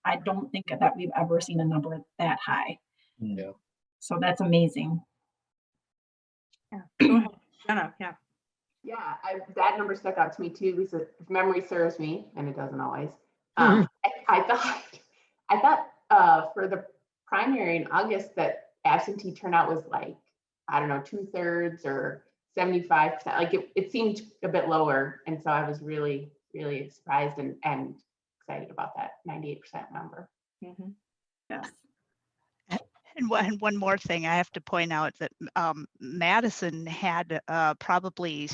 I don't think that we've ever seen a number that high. Yeah. So that's amazing. Yeah. Go ahead, Jenna. Yeah. Yeah, that number stuck out to me too, because if memory serves me, and it doesn't always. I thought for the primary in August that absentee turnout was like, I don't know, 2/3 or 75%. Like it seemed a bit lower, and so I was really, really surprised and excited about that 98% number. Mm-hmm. Yes. And one more thing I have to point out that Madison had probably,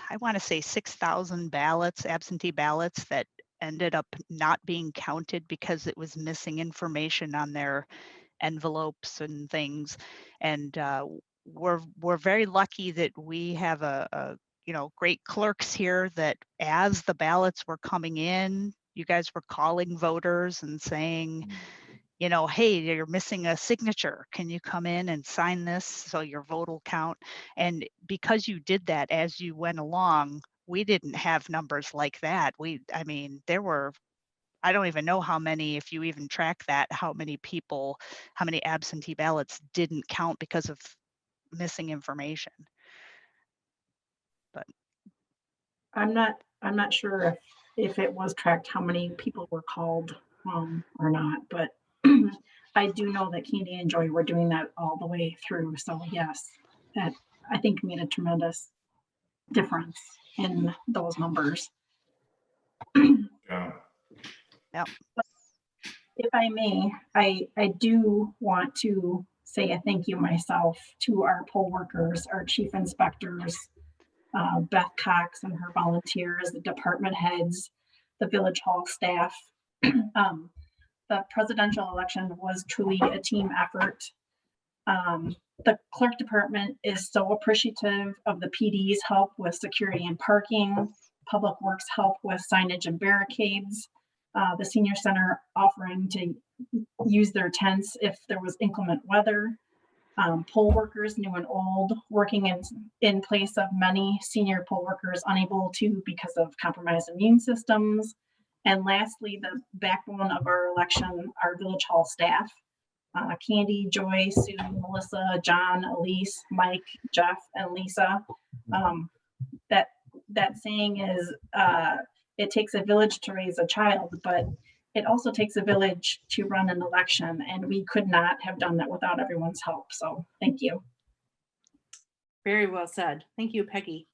I want to say 6,000 ballots, absentee ballots that ended up not being counted because it was missing information on their envelopes and things. And we're very lucky that we have a great clerks here that as the ballots were coming in, you guys were calling voters and saying, hey, you're missing a signature. Can you come in and sign this so your vote will count? And because you did that as you went along, we didn't have numbers like that. There were, I don't even know how many, if you even track that, how many absentee ballots didn't count because of missing information. But I'm not sure if it was tracked how many people were called or not, but I do know that Candy and Joy were doing that all the way through. So yes, that I think made a tremendous difference in those numbers. Yeah. Yep. If I may, I do want to say a thank you myself to our poll workers, our chief inspectors, Beth Cox and her volunteers, the department heads, the village hall staff. The presidential election was truly a team effort. The clerk department is so appreciative of the PD's help with security and parking, Public Works help with signage and barricades, the senior center offering to use their tents if there was inclement weather, poll workers, new and old, working in place of many senior poll workers unable to because of compromised immune systems. And lastly, the backbone of our election, our village hall staff, Candy, Joy, Sue, Melissa, John, Elise, Mike, Jeff, and Lisa. That saying is, it takes a village to raise a child, but it also takes a village to run an election, and we could not have done that without everyone's help. So thank you. Very well said. Thank you, Peggy.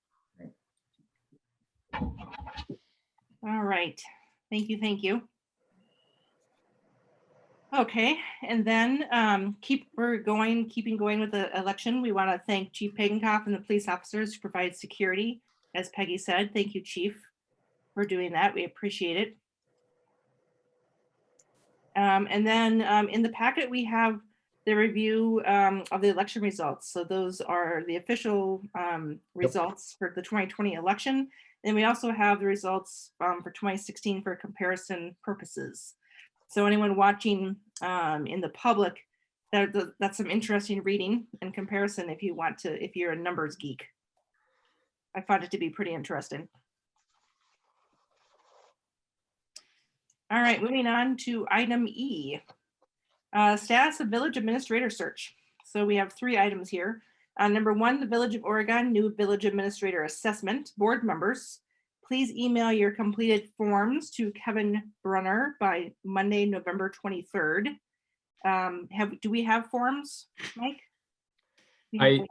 All right. Thank you. Okay, and then keeping going with the election. We want to thank Chief Pagenkoff and the police officers who provide security. As Peggy said, thank you, Chief, for doing that. We appreciate it. And then in the packet, we have the review of the election results. So those are the official results for the 2020 election. And we also have the results for 2016 for comparison purposes. So anyone watching in the public. That's some interesting reading and comparison if you want to, if you're a numbers geek. I found it to be pretty interesting. All right, moving on to item E, status of village administrator search. So we have 3 items here. Number 1, the Village of Oregon new village administrator assessment. Board members, please email your completed forms to Kevin Brunner by Monday, November 23rd. Do we have forms, Mike? Forms?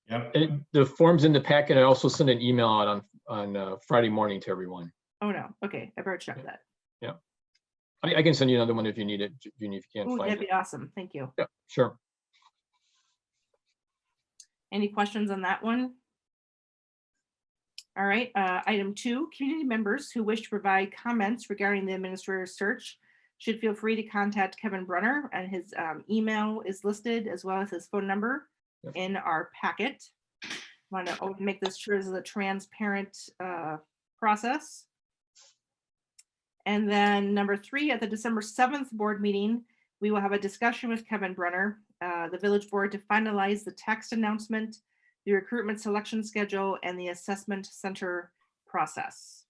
Yep. The form's in the packet. I also sent an email out on Friday morning to everyone. Oh, no. Okay, I've already checked that. Yeah. I can send you another one if you need it, if you can't Ooh, find that'd it. be awesome. Thank you. Yeah, sure. Any questions on that one? All right, item 2, community members who wish to provide comments regarding the administrator's search should feel free to contact Kevin Brunner, and his email is listed as well as his phone number in our packet. Want to make this sure this is a transparent process. And then number 3, at the December 7th board meeting, we will have a discussion with Kevin Brunner, the village board, to finalize the text announcement, the recruitment selection schedule, and the assessment center process.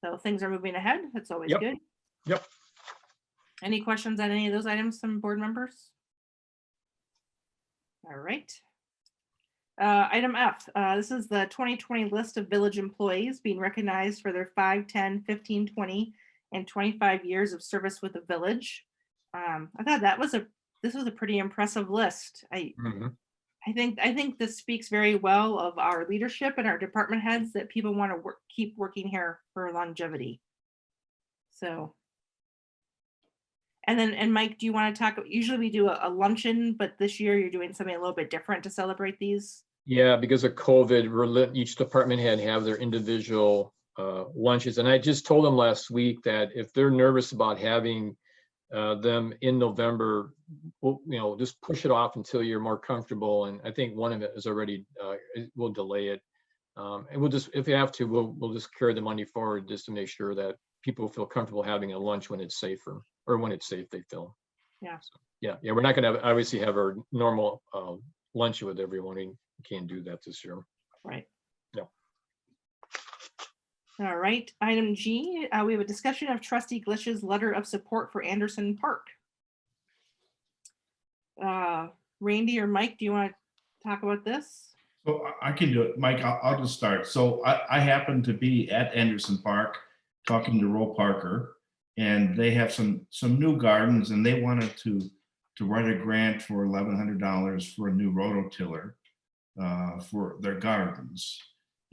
So things are moving ahead. That's always good. Yep. Any questions on any of those items from board members? All right. Item F, this is the 2020 list of village employees being recognized for their 5, 10, 15, 20, and 25 years of service with the village. I thought this was a pretty impressive list. I think this speaks very well of our leadership and our department heads that people want to keep working here for longevity. So. And Mike, do you want to talk? Usually we do a luncheon, but this year you're doing something a little bit different to celebrate these. Yeah, because of COVID, each department head have their individual lunches. And I just told them last week that if they're nervous about having them in November, just push it off until you're more comfortable. And I think one of it is already, we'll delay it. And we'll just, if you have to, we'll just carry the money forward just to make sure that people feel comfortable having a lunch when it's safer, or when it's safe, they feel. Yeah. So, yeah. We're not going to obviously have our normal lunch with everyone. We can't do that this year. Right. No. All right. Item G, we have a discussion of Trustee Glish's letter of support for Anderson Park. Randy or Mike, do you want to talk about this? So I can do it, Mike. I'll just start. So I happen to be at Anderson Park talking to Roe Parker, and they have some new gardens, and they wanted to write a grant for $1,100 for a new rototiller for their gardens.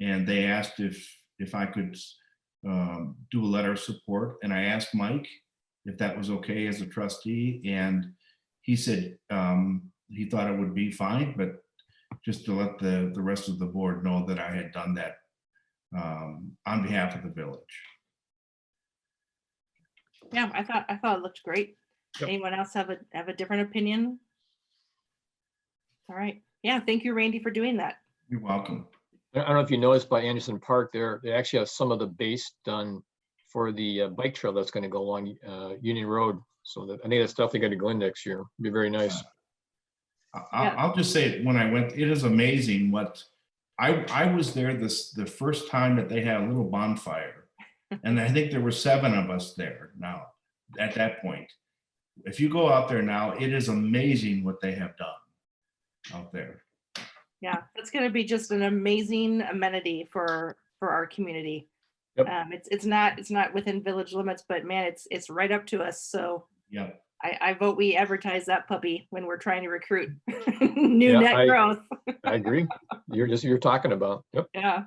And they asked if I could do a letter of support, and I asked Mike if that was okay as a trustee, and he said he thought it would be fine, but just to let the rest of the board know that I had done that on behalf of the village. Yeah, I thought it looked great. Yep. Anyone else have a different opinion? All right. Yeah, thank you, Randy, for doing that. You're welcome. I don't know if you noticed by Anderson Park, they actually have some of the base done for the bike trail that's going to go along Union Road. So I think that's definitely going to go in next year. It'd be very nice. I'll just say, when I went, it is amazing what I was there the first time that they had a little bonfire. And I think there were 7 of us there now at that point. If you go out there now, it is amazing what they have done out there. Yeah, it's going to be just an amazing amenity for our community. Yep. It's not within village limits, but man, it's right up to us. So yeah, I vote we advertise that puppy when we're trying to recruit new net growth. I agree. You're talking about. Yep. Yeah.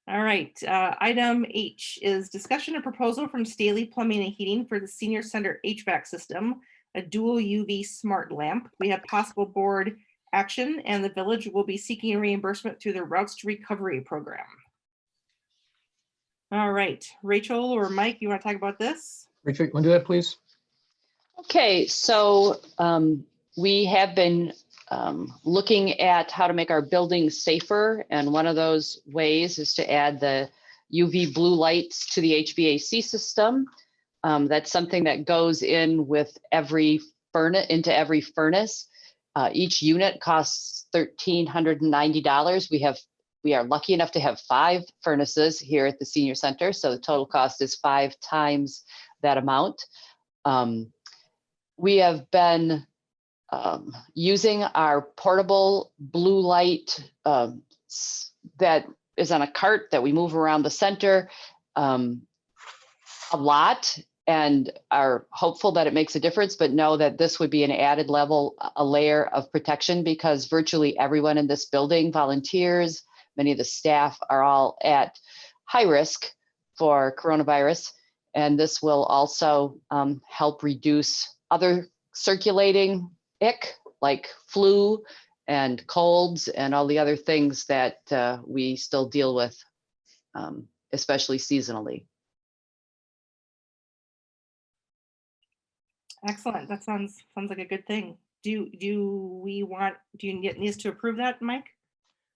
All right. Item H is discussion of proposal from Staley Plumbing and Heating for the Senior Center HVAC system, a dual UV smart lamp. We have possible board action, and the village will be seeking reimbursement through the Routes to Recovery program. All right, Rachel or Mike, you want to talk about this? Rachel, you want to do that, please? Okay, so we have been looking at how to make our buildings safer, and one of those ways is to add the UV blue lights to the HVAC system. That's something that goes in with every furnace, into every furnace. Each unit costs $1,390. We are lucky enough to have 5 furnaces here at the senior center, so the total cost is 5 times that amount. We have been using our portable blue light that is on a cart that we move around the center a lot, and are hopeful that it makes a difference, but know that this would be an added level, a layer of protection, because virtually everyone in this building, volunteers, many of the staff are all at high risk for coronavirus. And this will also help reduce other circulating ick like flu and colds and all the other things that we still deal with, especially seasonally. Excellent. That sounds like a good thing. Do you need us to approve that, Mike?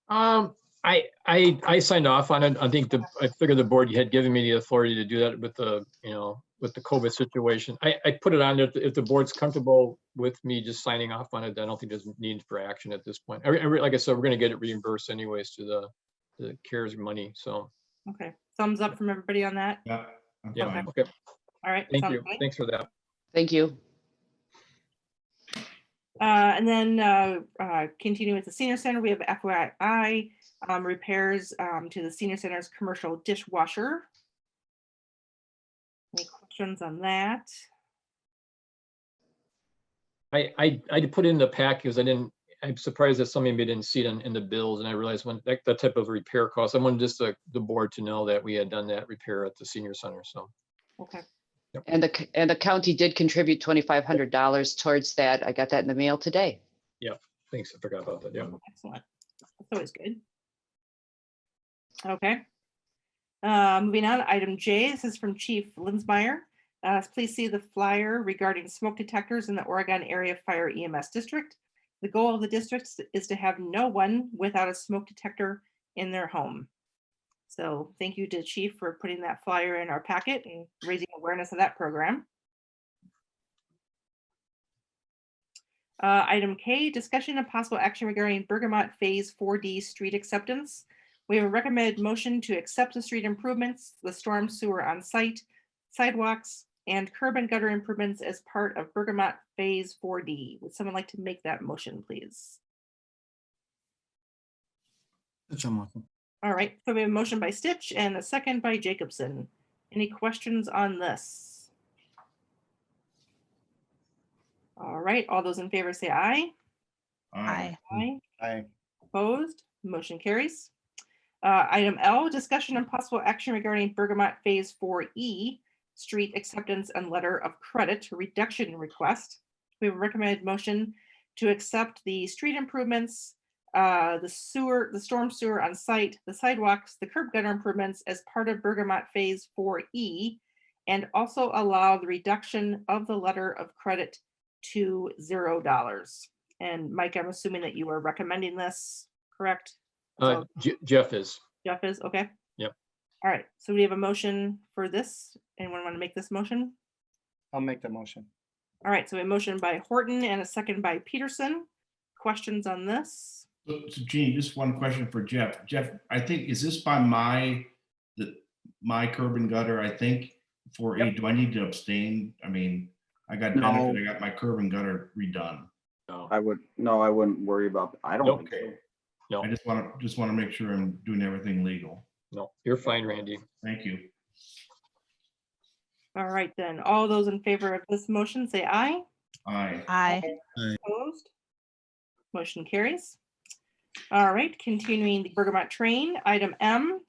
I signed off on it. I figured the board had given me the authority to do that with the, with the COVID situation. I put it on there. If the board's comfortable with me just signing off on it, I don't think there's need for action at this point. Like I said, we're going to get it reimbursed anyways to the CARES money. So. Okay. Thumbs up from everybody on that. Yeah. Yeah. Okay. All right. Thank you. Thanks for that. Thank you. And then continuing with the senior center, we have FYI repairs to the senior center's commercial dishwasher. Any questions on that? I put it in the pack because I'm surprised that some of you didn't see it in the bills, and I realized when that type of repair cost, I wanted just the board to know that we had done that repair at the senior center. So. Okay. Yep. And the county did contribute $2,500 towards that. I got that in the mail today. Yeah, thanks. I forgot about that. Yeah. Excellent. That's always good. Okay. Moving on, item J. This is from Chief Linsmeyer. Please see the flyer regarding smoke detectors in the Oregon Area Fire EMS District. The goal of the district is to have no one without a smoke detector in their home. So thank you to Chief for putting that flyer in our packet and raising awareness of that program. Item K, discussion of possible action regarding Bergamot Phase 4D street acceptance. We have a recommended motion to accept the street improvements, the storm sewer on site, sidewalks, and curb and gutter improvements as part of Bergamot Phase 4D. Would someone like to make that motion, please? All right, so we have a motion by Stitch and a second by Jacobson. Any questions on this? All right, all those in favor say aye. Aye. Aye. Aye. Opposed? Motion carries. Item L, discussion and possible action regarding Bergamot Phase 4E street acceptance and letter of credit reduction request. We have a recommended motion to accept the street improvements, the storm sewer on site, the sidewalks, the curb gutter improvements as part of Bergamot Phase 4E, and also allow the reduction of the letter of credit to $0. And Mike, I'm assuming that you are recommending this, correct? So Jeff is. Jeff is, okay. Yep. All right, so we have a motion for this. Anyone want to make this motion? I'll make the motion. All right, so a motion by Horton and a second by Peterson. Questions on this? So Gene, just one question for Jeff. Jeff, I think, is this by my curb and gutter, I think, for Yep. do I need to abstain? I mean, I got No. benefit, I got my curb and gutter redone. No. I wouldn't worry about, I don't think so. No. I just want to make sure I'm doing everything legal. No, you're fine, Randy. Thank you. All right, then, all those in favor of this motion say aye. Aye. Aye. Opposed? Motion carries. All right, continuing the Bergamot train, item M.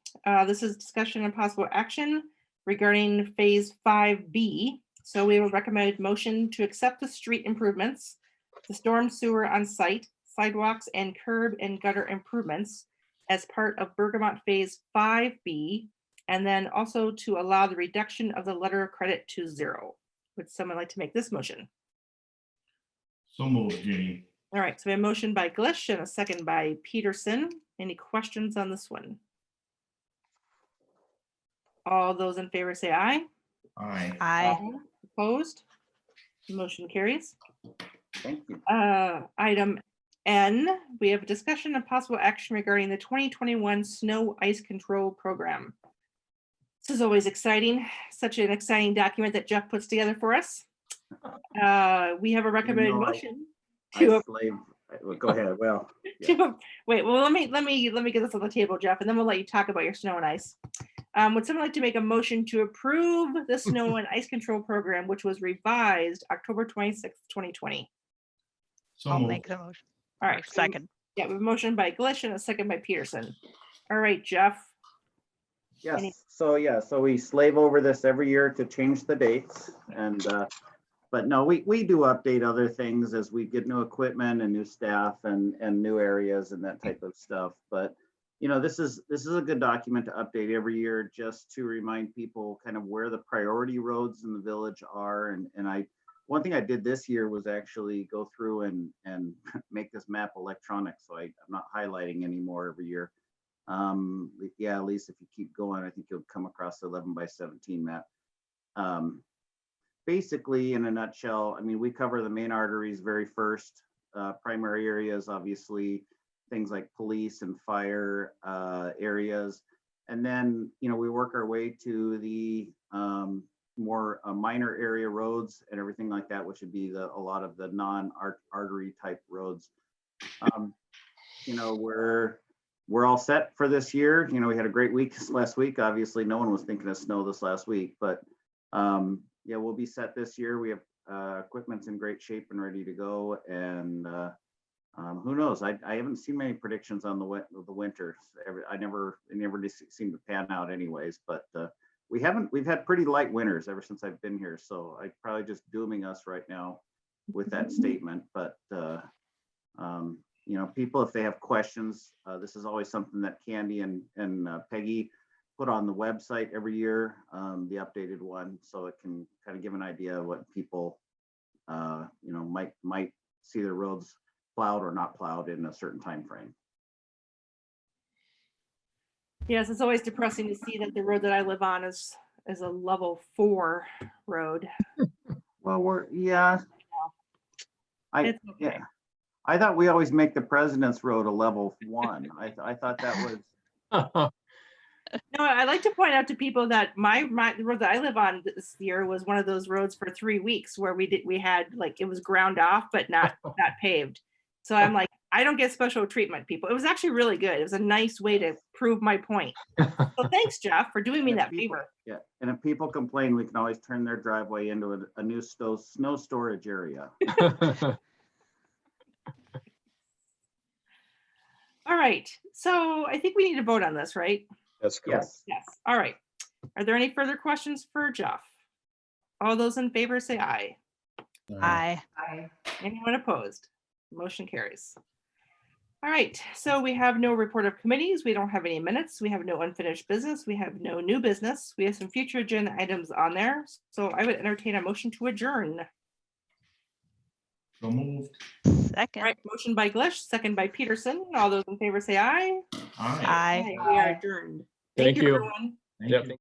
This is discussion and possible action regarding Phase 5B. So we will recommend motion to accept the street improvements, the storm sewer on site, sidewalks, and curb and gutter improvements as part of Bergamot Phase 5B, and then also to allow the reduction of the letter of credit to $0. Would someone like to make this motion? So moved, Jeannie. All right, so we have a motion by Glish and a second by Peterson. Any questions on this one? All those in favor say aye. Aye. Aye. Opposed? Motion carries. Thank you. Item N, we have a discussion of possible action regarding the 2021 snow ice control program. This is always exciting, such an exciting document that Jeff puts together for us. We have a recommended know I- motion I to, go ahead. Well, yeah. wait, well, let me get this on the table, Jeff, and then we'll let you talk about your snow and ice. Would someone like to make a motion to approve the snow and ice control program, which was revised October 26th, 2020? So I'll moved. make the motion. All Or right. second. Yeah, we have a motion by Glish and a second by Peterson. All right, Jeff. Any- Yes, so we slave over this every year to change the dates and, but no, we do update other things as we get new equipment and new staff and new areas and that type of stuff. But, you know, this is a good document to update every year just to remind people kind of where the priority roads in the village are. And one thing I did this year was actually go through and make this map electronic. So I'm not highlighting anymore every year. Yeah, at least if you keep going, I think you'll come across the 11x17 map. Basically, in a nutshell, I mean, we cover the main arteries very first, primary areas, obviously, things like police and fire areas. And then, you know, we work our way to the more minor area roads and everything like that, which would be a lot of the non-artery type roads. You know, we're all set for this year. You know, we had a great week this last week. Obviously, no one was thinking of snow this last week, but yeah, we'll be set this year. We have equipment's in great shape and ready to go. And who knows? I haven't seen many predictions on the winter. It never seemed to pan out anyways. But we've had pretty light winters ever since I've been here. So I'm probably just dooming us right now with that statement. But you know, people, if they have questions, this is always something that Candy and Peggy put on the website every year, the updated one, so it can kind of give an idea of what people, you know, might see their roads plowed or not plowed in a certain time frame. Yes, it's always depressing to see that the road that I live on is a level 4 road. Well, It's okay. Yeah. I thought we always make the President's Road a level 1. I thought that was. No, I like to point out to people that the road that I live on this year was one of those roads for 3 weeks where we had like, it was ground off, but not paved. So I'm like, I don't get special treatment, people. It was actually really good. It was a nice way to prove my point. So thanks, Jeff, for doing me that favor. Yeah, and if people complain, we can always turn their driveway into a new snow storage area. All right, so I think we need to vote on this, right? That's correct. Yes. All right. Are there any further questions for Jeff? All those in favor say aye. Aye. Aye. Anyone opposed? Motion carries. All right, so we have no report of committees. We don't have any minutes. We have no unfinished business. We have no new business. We have some future agenda items on there. So I would entertain a motion to adjourn. So moved. Second. All right, motion by Glish, second by Peterson. All those in favor say aye. Aye. Aye. We are adjourned. Thank you. Everyone. Thank Yep. you.